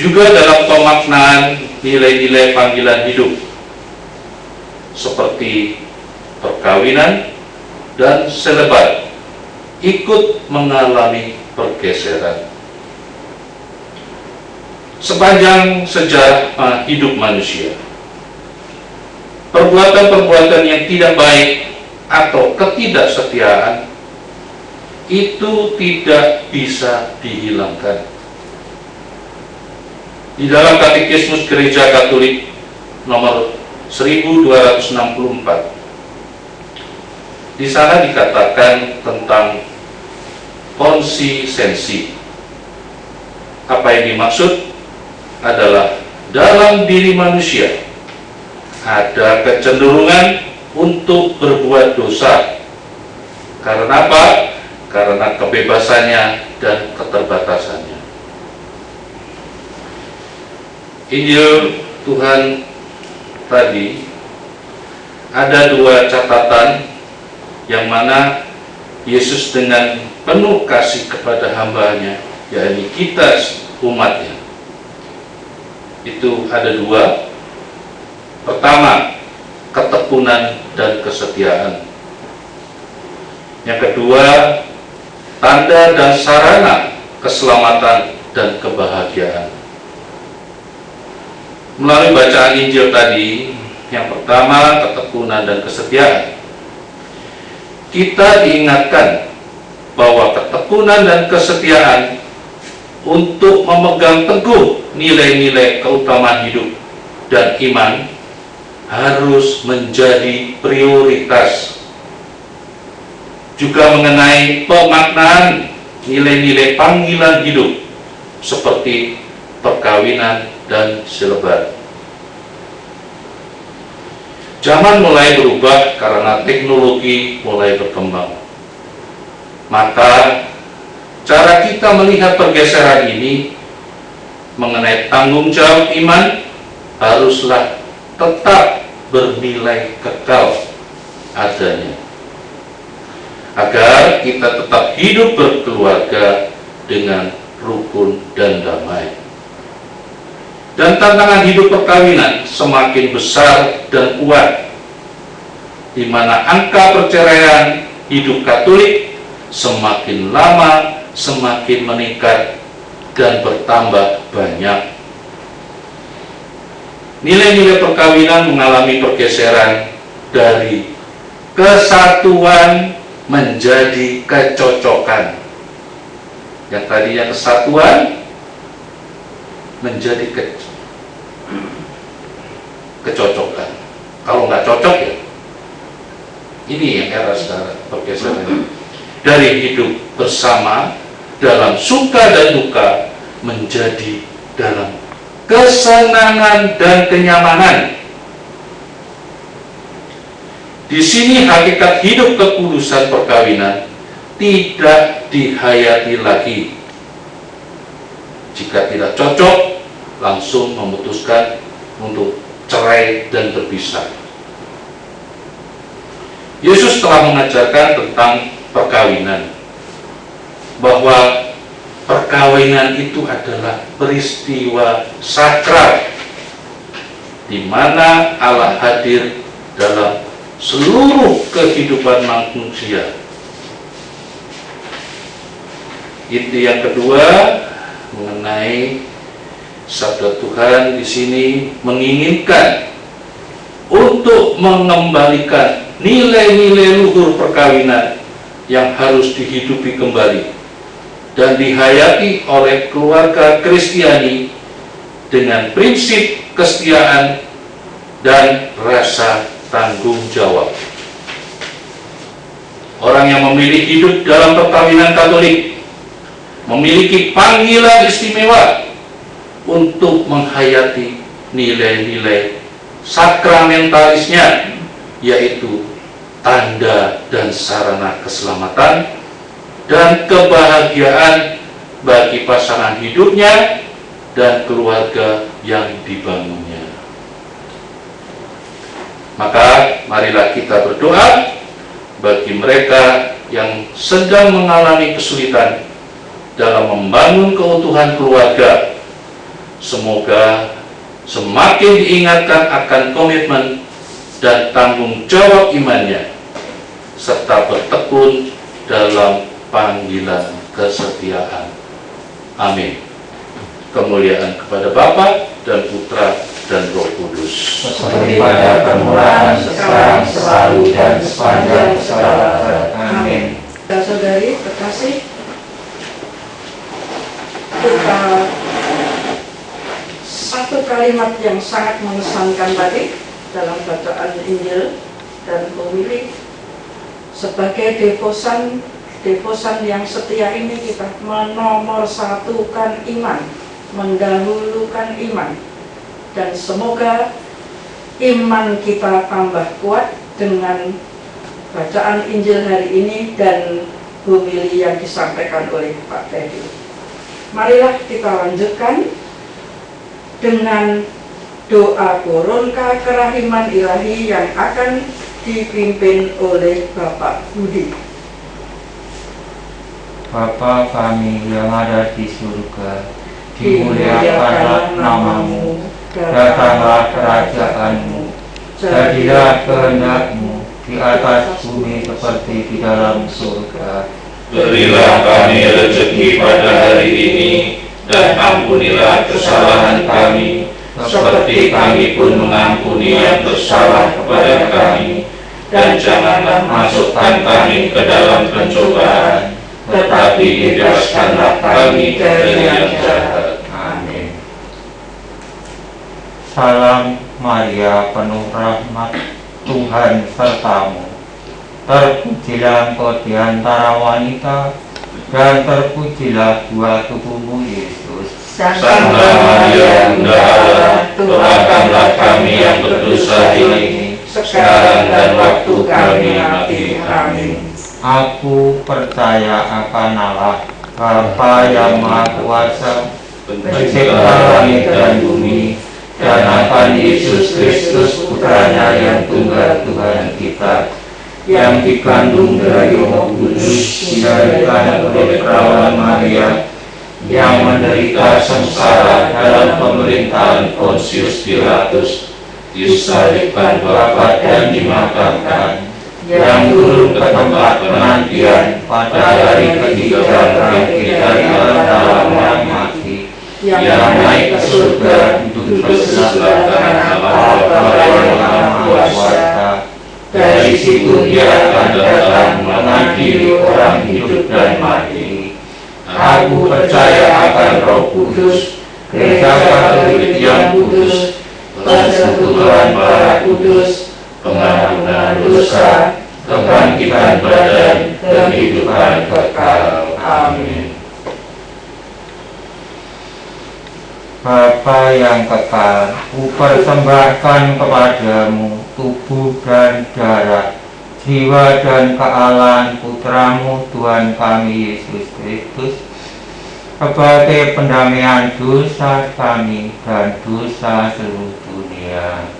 juga dalam pemaknaan nilai-nilai panggilan hidup seperti perkawinan dan selebat ikut mengalami pergeseran. Sepanjang sejarah hidup manusia, perbuatan-perbuatan yang tidak baik atau ketidaksetiaan itu tidak bisa dihilangkan. Di dalam Katekismus Gereja Katolik nomor 1264, di sana dikatakan tentang konsistensi. Apa yang dimaksud adalah dalam diri manusia ada kecenderungan untuk berbuat dosa. Karena apa? Karena kebebasannya dan keterbatasannya. Injil Tuhan tadi ada dua catatan, yang mana Yesus dengan penuh kasih kepada hambanya, yakni kita umatnya, itu ada dua. Pertama, ketekunan dan kesetiaan. Yang kedua, tanda dan sarana keselamatan dan kebahagiaan. Melalui bacaan Injil tadi, yang pertama ketekunan dan kesetiaan, kita diingatkan bahwa ketekunan dan kesetiaan untuk memegang teguh nilai-nilai keutamaan hidup dan iman harus menjadi prioritas. Juga mengenai pemaknaan nilai-nilai panggilan hidup seperti perkawinan dan selebat. Zaman mulai berubah karena teknologi mulai berkembang. Maka cara kita melihat pergeseran ini mengenai tanggung jawab iman haruslah tetap bernilai kekal adanya, agar kita tetap hidup berkeluarga dengan rukun dan damai. Dan tantangan hidup perkawinan semakin besar dan kuat, di mana angka perceraian hidup Katolik semakin lama semakin meningkat dan bertambah banyak. Nilai-nilai perkawinan mengalami pergeseran dari kesatuan menjadi kecocokan. Yang tadinya kesatuan menjadi kecocokan. Kalau nggak cocok ya, ini yang era sekarang pergeseran. Dari hidup bersama dalam suka dan duka menjadi dalam kesenangan dan kenyamanan. Di sini hakikat hidup kekudusan perkawinan tidak dihayati lagi. Jika tidak cocok, langsung memutuskan untuk cerai dan berpisah. Yesus telah mengajarkan tentang perkawinan, bahwa perkawinan itu adalah peristiwa sakral di mana Allah hadir dalam seluruh kehidupan manusia. Inti yang kedua mengenai sabda Tuhan di sini menginginkan untuk mengembalikan nilai-nilai luhur perkawinan yang harus dihidupi kembali dan dihayati oleh keluarga Kristiani dengan prinsip kesetiaan dan rasa tanggung jawab. Orang yang memilih hidup dalam perkawinan Katolik memiliki panggilan istimewa untuk menghayati nilai-nilai sakramentalisnya, yaitu tanda dan sarana keselamatan dan kebahagiaan bagi pasangan hidupnya dan keluarga yang dibangunnya. Maka marilah kita berdoa bagi mereka yang sedang mengalami kesulitan dalam membangun keutuhan keluarga, Semoga semakin diingatkan akan komitmen dan tanggung jawab imannya, serta bertekun dalam panggilan kesetiaan. Amin. Kemuliaan kepada Bapa dan Putra dan Roh Kudus. Seperti pada permulaan, sekarang, selalu, dan sepanjang segala abad. Amin. Saudari terkasih, kita satu kalimat yang sangat mengesankan tadi dalam bacaan Injil dan homili sebagai devosan yang setia ini, kita menomorsatukan iman, mendahulukan iman, dan semoga iman kita tambah kuat dengan bacaan Injil hari ini dan homili yang disampaikan oleh Pak Teddy. Marilah kita lanjutkan dengan doa Koronka Kerahiman Ilahi yang akan dipimpin oleh Bapak Budi. Bapa kami yang ada di surga, dimuliakanlah namamu, datanglah kerajaanmu, jadilah kehendak-mu di atas bumi seperti di dalam surga. Berilah kami rezeki pada hari ini, dan ampunilah kesalahan kami, seperti kami pun mengampuni yang bersalah kepada kami. Dan janganlah masukkan kami ke dalam pencobaan, tetapi bebaskanlah kami dari yang jahat. Amin. Salam Maria, penuh rahmat, Tuhan sertamu. Terpujilah engkau di antara wanita, dan terpujilah buah tubuhmu Yesus. Santa Maria, Bunda Allah, doakanlah kami yang berdosa ini, sekarang dan waktu kami mati. Amin. Aku percaya akan Allah, Bapa yang Maha Kuasa, Pencipta langit dan bumi, dan akan Yesus Kristus, Putranya yang tunggal Tuhan kita, yang dikandung dari Roh Kudus, dilahirkan oleh perawan Maria, yang menderita sengsara dalam pemerintahan Pontius Pilatus, disalibkan, wafat dan dimakamkan, yang turun ke tempat penantian pada hari ketiga bangkit dari antara orang mati, yang naik ke surga, duduk sebelah kanan Allah Bapa yang Maha Kuasa. Dari situ Dia akan datang mengadili orang hidup dan mati. Aku percaya akan Roh Kudus, Gereja Katolik yang kudus, persekutuan para kudus, pengampunan dosa, kebangkitan badan, kehidupan kekal. Amin. Bapa yang kekal, kupersembahkan kepadamu tubuh dan darah, jiwa dan kealahan Putramu Tuhan kami Yesus Kristus, sebagai pendamaian dosa kami dan dosa seluruh dunia.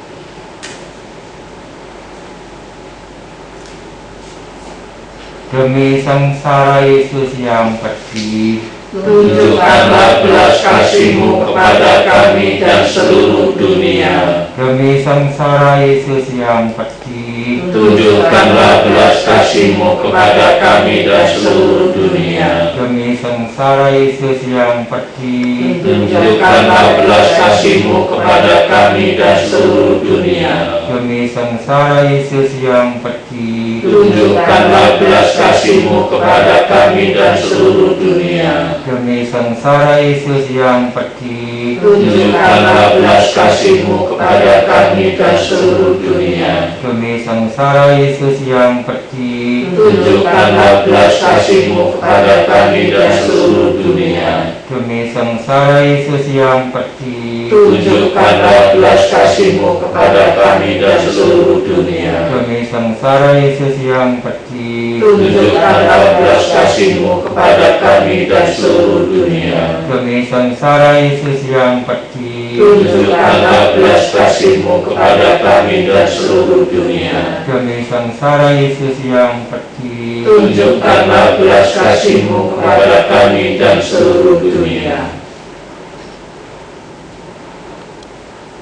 Demi sengsara Yesus yang pedih, tunjukkanlah belas kasih-Mu kepada kami dan seluruh dunia. Demi sengsara Yesus yang pedih, tunjukkanlah belas kasih-Mu kepada kami dan seluruh dunia. Demi sengsara Yesus yang pedih, tunjukkanlah belas kasih-Mu kepada kami dan seluruh dunia. Demi sengsara Yesus yang pedih, tunjukkanlah belas kasih-Mu kepada kami dan seluruh dunia. Demi sengsara Yesus yang pedih, tunjukkanlah belas kasih-Mu kepada kami dan seluruh dunia. Demi sengsara Yesus yang pedih, tunjukkanlah belas kasih-Mu kepada kami dan seluruh dunia. Demi sengsara Yesus yang pedih, tunjukkanlah belas kasih-Mu kepada kami dan seluruh dunia. Demi sengsara Yesus yang pedih, tunjukkanlah belas kasih-Mu kepada kami dan seluruh dunia. Demi sengsara Yesus yang pedih, tunjukkanlah belas kasih-Mu kepada kami dan seluruh dunia. Demi sengsara Yesus yang pedih, tunjukkanlah belas kasih-Mu kepada kami dan seluruh dunia.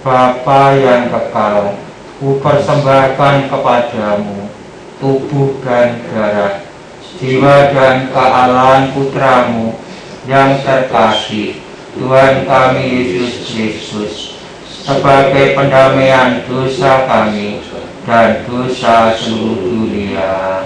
Bapa yang kekal, kupersembahkan kepadamu tubuh dan darah, jiwa dan kealahan putramu yang terkasih, Tuhan kami Yesus Kristus, sebagai pendamaian dosa kami dan dosa seluruh dunia.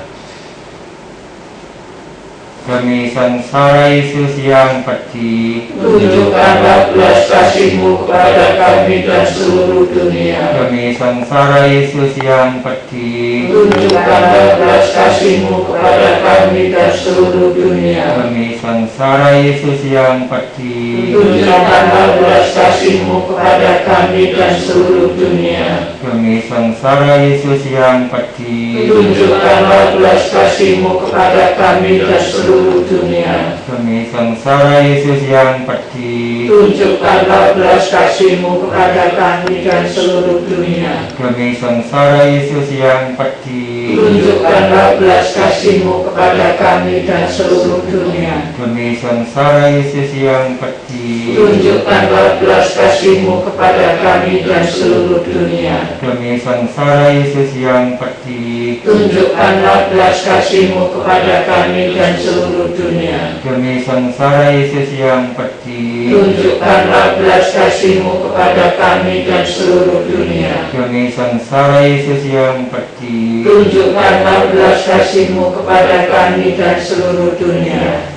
Demi sengsara Yesus yang pedih, Tunjukkanlah belas kasih-Mu kepada kami dan seluruh dunia. demi sengsara Yesus yang pedih, Tunjukkanlah belas kasih-Mu kepada kami dan seluruh dunia. demi sengsara Yesus yang pedih, Tunjukkanlah belas kasih-Mu kepada kami dan seluruh dunia. demi sengsara Yesus yang pedih, Tunjukkanlah belas kasih-Mu kepada kami dan seluruh dunia. demi sengsara Yesus yang pedih, Tunjukkanlah belas kasih-Mu kepada kami dan seluruh dunia. demi sengsara Yesus yang pedih, Tunjukkanlah belas kasih-Mu kepada kami dan seluruh dunia. demi sengsara Yesus yang pedih, Tunjukkanlah belas kasih-Mu kepada kami dan seluruh dunia. demi sengsara Yesus yang pedih, Tunjukkanlah belas kasih-Mu kepada kami dan seluruh dunia. demi sengsara Yesus yang pedih, Tunjukkanlah belas kasih-Mu kepada kami dan seluruh dunia. demi sengsara Yesus yang pedih, Tunjukkanlah belas kasih-Mu kepada kami dan seluruh dunia.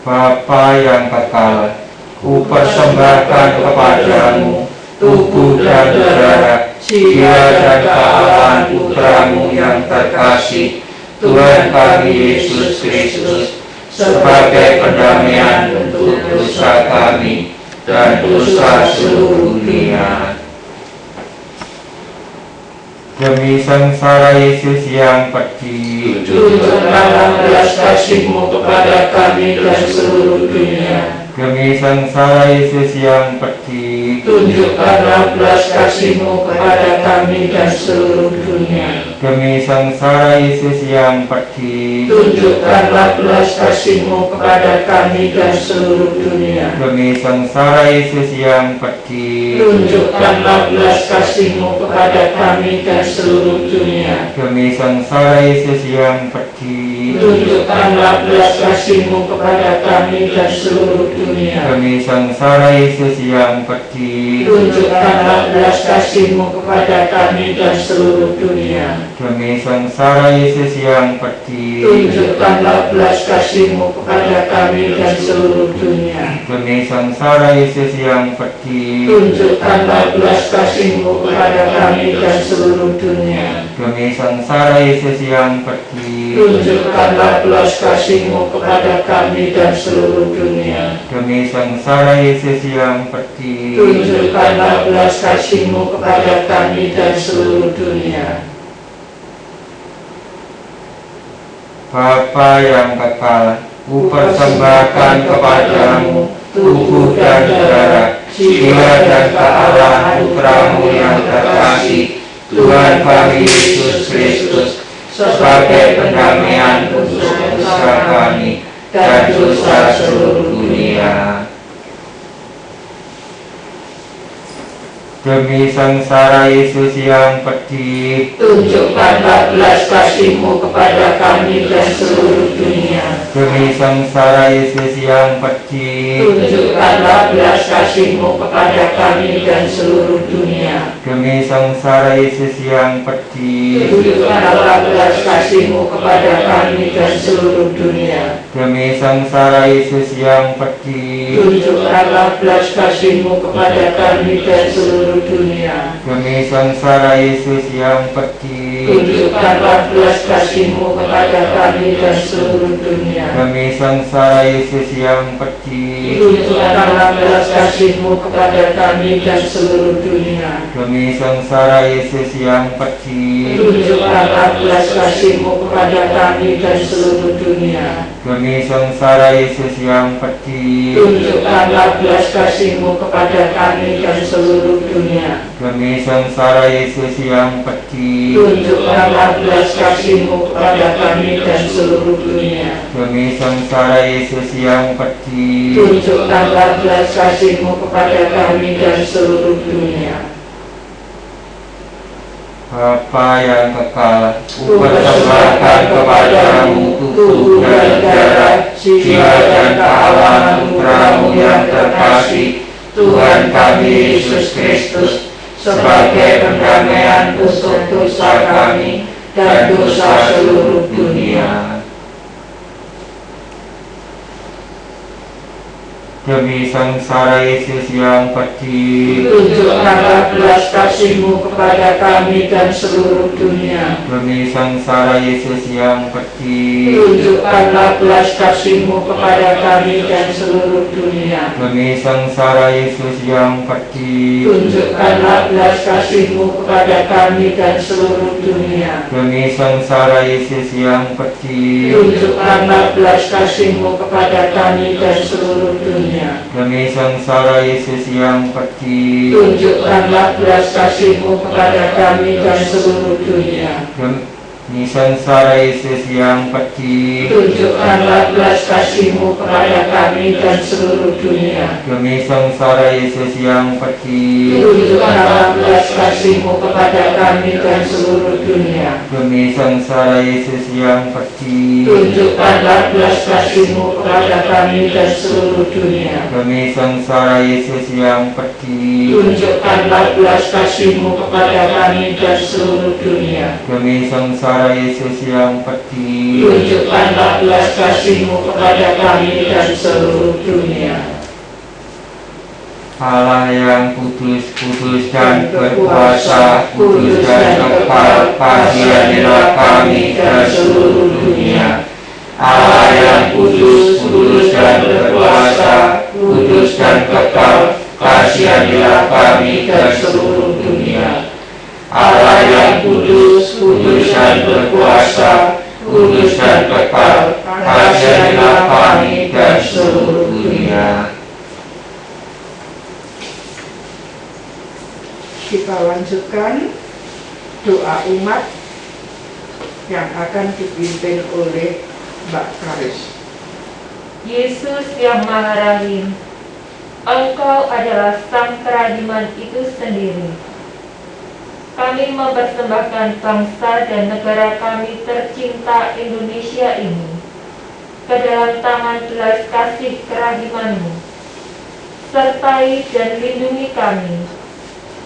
Bapa yang kekal, kupersembahkan kepadamu tubuh dan darah, jiwa dan kealahan putramu yang terkasih, Tuhan kami Yesus Kristus, sebagai pendamaian untuk dosa kami dan dosa seluruh dunia. Demi sengsara Yesus yang pedih, Tunjukkanlah belas kasih-Mu kepada kami dan seluruh dunia. demi sengsara Yesus yang pedih, Tunjukkanlah belas kasih-Mu kepada kami dan seluruh dunia. demi sengsara Yesus yang pedih, Tunjukkanlah belas kasih-Mu kepada kami dan seluruh dunia. demi sengsara Yesus yang pedih, Tunjukkanlah belas kasih-Mu kepada kami dan seluruh dunia. demi sengsara Yesus yang pedih, Tunjukkanlah belas kasih-Mu kepada kami dan seluruh dunia. demi sengsara Yesus yang pedih, Tunjukkanlah belas kasih-Mu kepada kami dan seluruh dunia. demi sengsara Yesus yang pedih, Tunjukkanlah belas kasih-Mu kepada kami dan seluruh dunia. demi sengsara Yesus yang pedih, Tunjukkanlah belas kasih-Mu kepada kami dan seluruh dunia. demi sengsara Yesus yang pedih, Tunjukkanlah belas kasih-Mu kepada kami dan seluruh dunia. demi sengsara Yesus yang pedih, Tunjukkanlah belas kasih-Mu kepada kami dan seluruh dunia. Bapa yang kekal, kupersembahkan kepadamu tubuh dan darah, jiwa dan kealahan putramu yang terkasih, Tuhan kami Yesus Kristus, sebagai pendamaian untuk dosa kami dan dosa seluruh dunia. Demi sengsara Yesus yang pedih, Tunjukkanlah belas kasih-Mu kepada kami dan seluruh dunia. demi sengsara Yesus yang pedih, Tunjukkanlah belas kasih-Mu kepada kami dan seluruh dunia. demi sengsara Yesus yang pedih, Tunjukkanlah belas kasih-Mu kepada kami dan seluruh dunia. demi sengsara Yesus yang pedih, Tunjukkanlah belas kasih-Mu kepada kami dan seluruh dunia. demi sengsara Yesus yang pedih, Tunjukkanlah belas kasih-Mu kepada kami dan seluruh dunia. demi sengsara Yesus yang pedih, Tunjukkanlah belas kasih-Mu kepada kami dan seluruh dunia. demi sengsara Yesus yang pedih, Tunjukkanlah belas kasih-Mu kepada kami dan seluruh dunia. demi sengsara Yesus yang pedih, Tunjukkanlah belas kasih-Mu kepada kami dan seluruh dunia. dunia. Demi sengsara Yesus yang pedih, Tunjukkanlah belas kasih-Mu kepada kami dan seluruh dunia. demi sengsara Yesus yang pedih, Tunjukkanlah belas kasih-Mu kepada kami dan seluruh dunia. Bapa yang kekal, Kupersembahkan kepadamu tubuh dan darah, jiwa dan kealaman Putra-Mu yang terkasih, Tuhan kami Yesus Kristus, sebagai pendamaian untuk dosa kami dan dosa seluruh dunia. demi sengsara Yesus yang pedih, Tunjukkanlah belas kasih-Mu kepada kami dan seluruh dunia. demi sengsara Yesus yang pedih, Tunjukkanlah belas kasih-Mu kepada kami dan seluruh dunia. demi sengsara Yesus yang pedih, Tunjukkanlah belas kasih-Mu kepada kami dan seluruh dunia. demi sengsara Yesus yang pedih, Tunjukkanlah belas kasih-Mu kepada kami dan seluruh dunia. demi sengsara Yesus yang pedih, Tunjukkanlah belas kasih-Mu kepada kami dan seluruh dunia. demi sengsara Yesus yang pedih, Tunjukkanlah belas kasih-Mu kepada kami dan seluruh dunia. demi sengsara Yesus yang pedih, Tunjukkanlah belas kasih-Mu kepada kami dan seluruh dunia. demi sengsara Yesus yang pedih, Tunjukkanlah belas kasih-Mu kepada kami dan seluruh dunia. demi sengsara Yesus yang pedih, Tunjukkanlah belas kasih-Mu kepada kami dan seluruh dunia. demi sengsara Yesus yang pedih, Tunjukkanlah belas kasih-Mu kepada kami dan seluruh dunia. Allah yang kudus, kudus dan berkuasa, kudus dan kekal, kasihanilah kami dan seluruh dunia. Allah yang kudus, kudus dan berkuasa, kudus dan kekal, kasihanilah kami dan seluruh dunia. Allah yang kudus, kudus dan berkuasa, kudus dan kekal, kasihanilah kami dan seluruh dunia. Kita lanjutkan doa umat yang akan dipimpin oleh Mbak Karis. Yesus yang Maha Rahim, Engkau adalah Sang Kerahiman itu sendiri. Kami mempersembahkan bangsa dan negara kami tercinta Indonesia ini ke dalam tangan belas kasih kerahiman-Mu. Sertai dan lindungi kami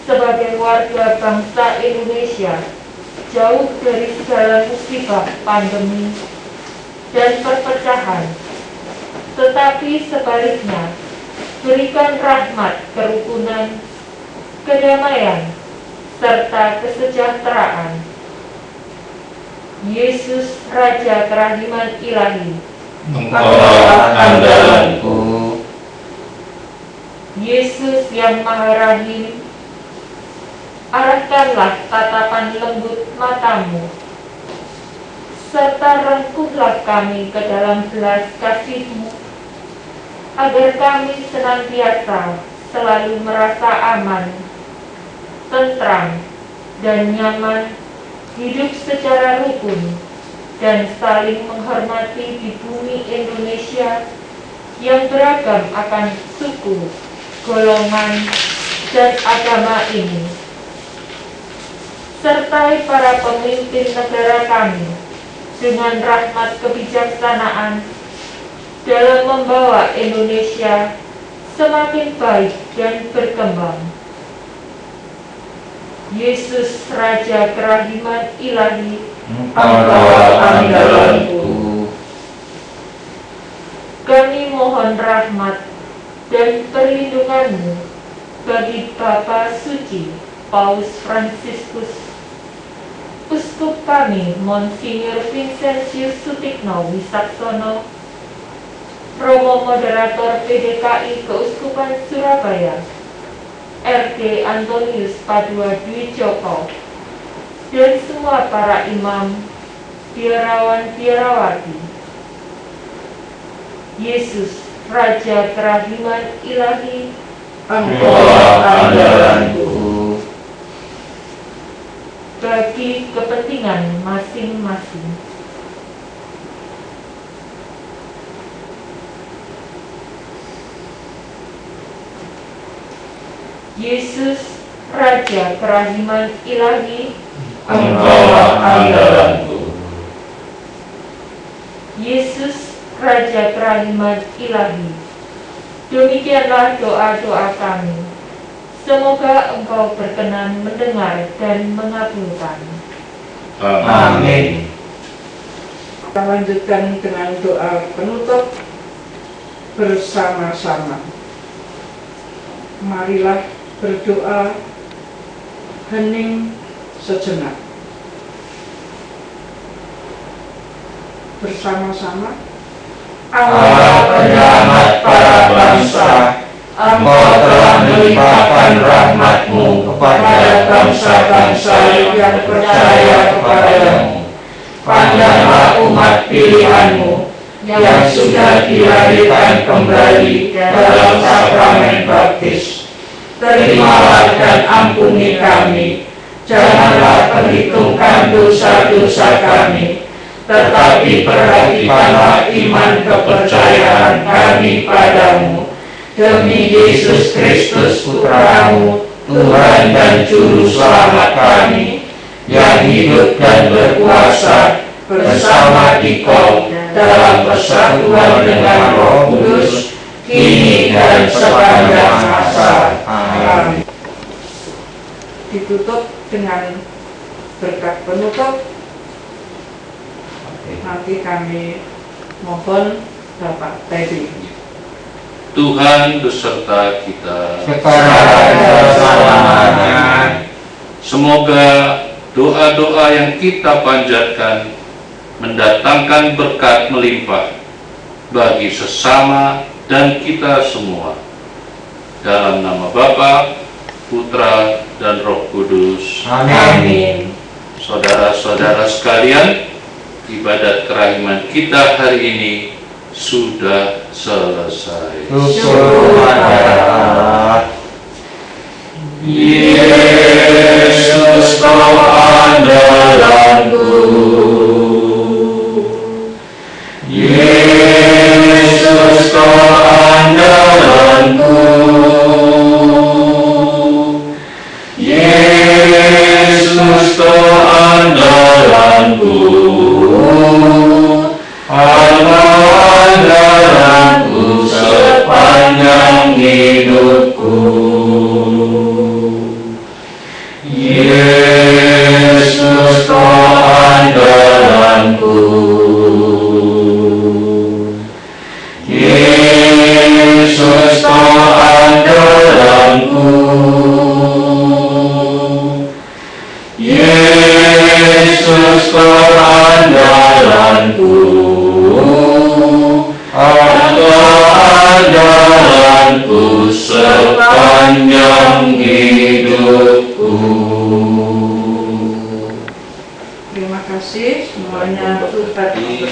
sebagai warga bangsa Indonesia jauh dari segala musibah pandemi dan perpecahan, tetapi sebaliknya berikan rahmat kerukunan, kedamaian, serta kesejahteraan. Yesus Raja Kerahiman Ilahi, Engkaulah andalanku. Yesus yang Maha Rahim, arahkanlah tatapan lembut mata-Mu, serta rengkuhlah kami ke dalam belas kasih-Mu, agar kami senantiasa selalu merasa aman, tentram, dan nyaman, hidup secara rukun, dan saling menghormati di bumi Indonesia yang beragam akan suku, golongan, dan agama ini. Sertai para pemimpin negara kami dengan rahmat kebijaksanaan dalam membawa Indonesia semakin baik dan berkembang. Yesus Raja Kerahiman Ilahi, Engkaulah andalanku. kami mohon rahmat dan perlindungan-Mu bagi Bapa Suci Paus Fransiskus, Uskup kami Monsinyur Vincentius Sutikno Wisaksono, Romo Moderator PDKI Keuskupan Surabaya, RT Antonius Padua Dwi Joko, dan semua para imam, biarawan-biarawati. Yesus Raja Kerahiman Ilahi, Engkaulah andalanku. kasih. Yesus, Raja kerahiman ilahi, Engkaulah andalanku. Yesus, Raja kerahiman ilahi, demikianlah doa-doa kami. Semoga Engkau berkenan mendengar dan mengabulkan. Amin. Kita lanjutkan dengan doa penutup bersama-sama. Marilah berdoa hening sejenak. Bersama-sama. Allah penyelamat para bangsa, Engkau telah melimpahkan rahmat-Mu kepada bangsa-bangsa yang percaya kepadamu. Panjanglah umat pilihan-Mu yang sudah dilahirkan kembali dalam sakramen baptis. Terimalah dan ampuni kami. Janganlah perhitungkan dosa-dosa kami, tetapi perhatikanlah iman kepercayaan kami padamu. Demi Yesus Kristus Putra-Mu, Tuhan dan Juru Selamat kami, yang hidup dan berkuasa bersama Dikau dalam persatuan dengan Roh Kudus, kini dan sepanjang masa. Amin. Ditutup dengan berkat penutup. Nanti kami mohon Bapak Teddy. Tuhan beserta kita. Sekarang dan selamanya. Semoga doa-doa yang kita panjatkan mendatangkan berkat melimpah bagi sesama dan kita semua. Dalam nama Bapa, Putra, dan Roh Kudus. Amin. Saudara-saudara sekalian, ibadat kerahiman kita hari ini sudah selesai. Syukur pada Allah. Yesus kau andalanku, Yesus kau andalanku, Yesus kau andalanku, andalanku sepanjang hidupku. Yesus kau andalanku, Yesus kau andalanku, Yesus kau andalanku, andalanku sepanjang hidupku. Terima kasih semuanya. Tuhan memberkati.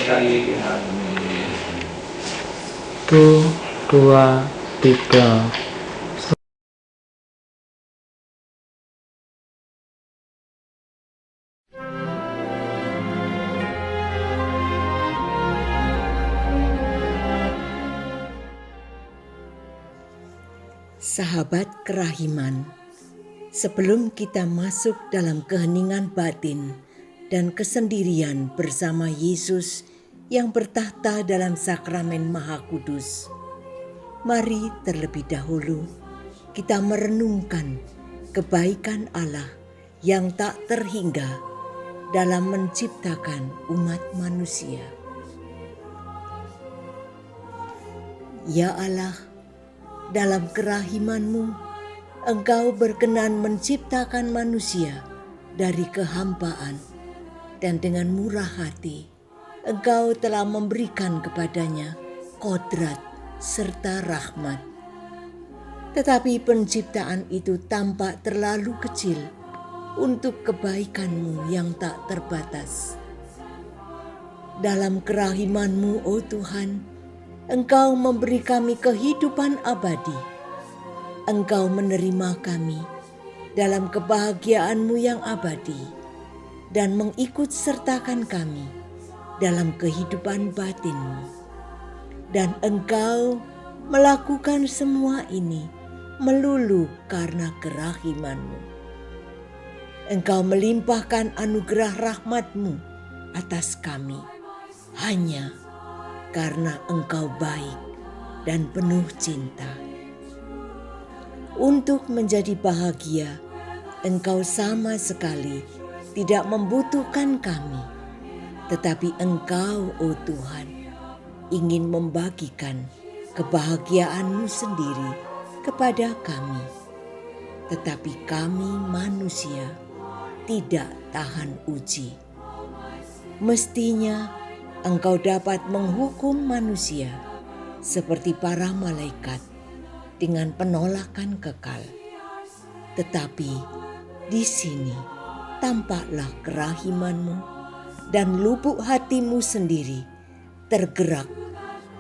1, 2, 3. Sahabat kerahiman, sebelum kita masuk dalam keheningan batin dan kesendirian bersama Yesus yang bertahta dalam sakramen Maha Kudus, mari terlebih dahulu kita merenungkan kebaikan Allah yang tak terhingga dalam menciptakan umat manusia. Ya Allah, dalam kerahiman-Mu, Engkau berkenan menciptakan manusia dari kehampaan, dan dengan murah hati, Engkau telah memberikan kepadanya kodrat serta rahmat. Tetapi penciptaan itu tampak terlalu kecil untuk kebaikan-Mu yang tak terbatas. Dalam kerahiman-Mu, oh Tuhan, Engkau memberi kami kehidupan abadi. Engkau menerima kami dalam kebahagiaan-Mu yang abadi. dan mengikut sertakan kami dalam kehidupan batin-Mu. Dan Engkau melakukan semua ini melulu karena kerahiman-Mu. Engkau melimpahkan anugerah rahmat-Mu atas kami hanya karena Engkau baik dan penuh cinta. Untuk menjadi bahagia, Engkau sama sekali tidak membutuhkan kami, tetapi Engkau, oh Tuhan, ingin membagikan kebahagiaan-Mu sendiri kepada kami. Tetapi kami manusia tidak tahan uji. Mestinya Engkau dapat menghukum manusia seperti para malaikat dengan penolakan kekal. Tetapi di sini tampaklah kerahiman-Mu dan lubuk hati-Mu sendiri tergerak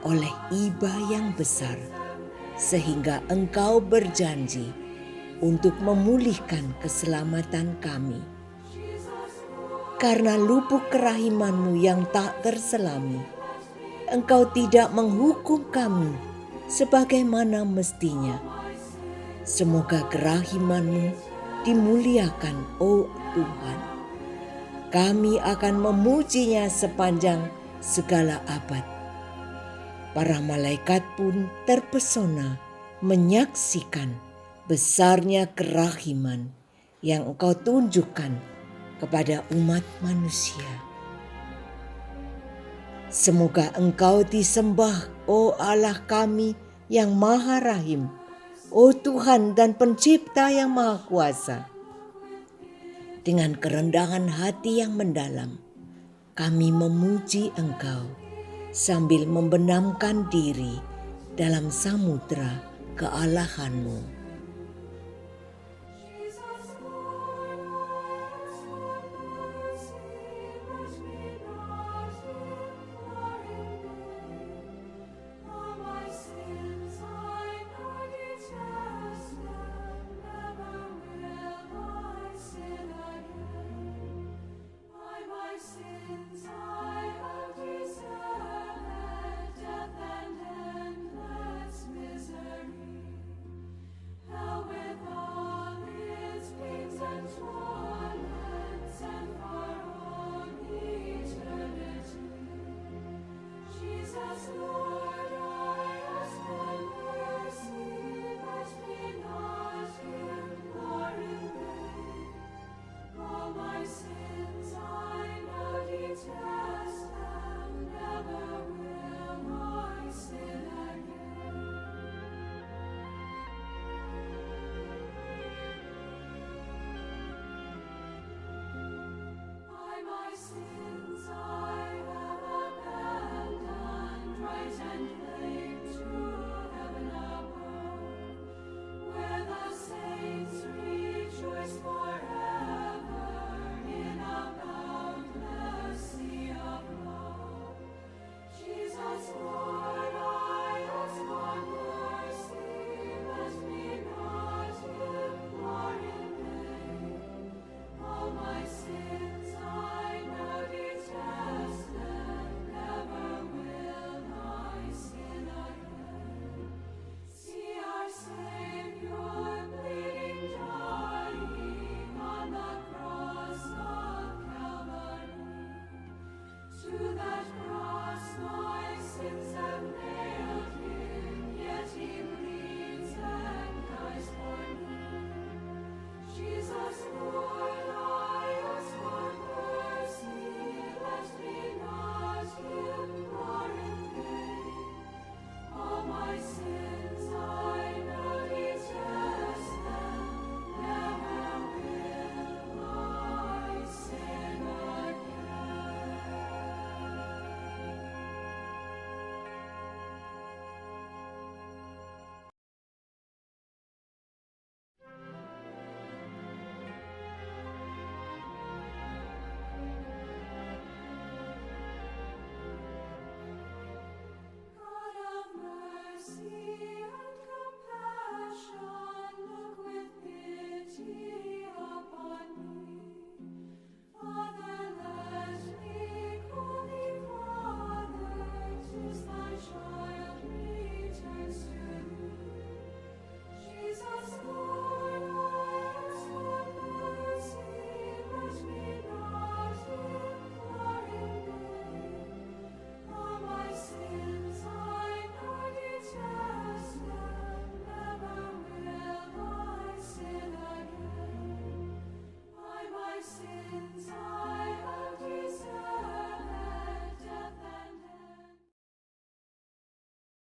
oleh iba yang besar, sehingga Engkau berjanji untuk memulihkan keselamatan kami. Karena lubuk kerahiman-Mu yang tak terselami, Engkau tidak menghukum kami sebagaimana mestinya. Semoga kerahiman-Mu dimuliakan, oh Tuhan. Kami akan memujinya sepanjang segala abad. Para malaikat pun terpesona menyaksikan besarnya kerahiman yang Engkau tunjukkan kepada umat manusia. Semoga Engkau disembah, oh Allah kami yang Maha Rahim, oh Tuhan dan Pencipta yang Maha Kuasa. Dengan kerendahan hati yang mendalam, kami memuji Engkau sambil membenamkan diri dalam samudera kealahan-Mu.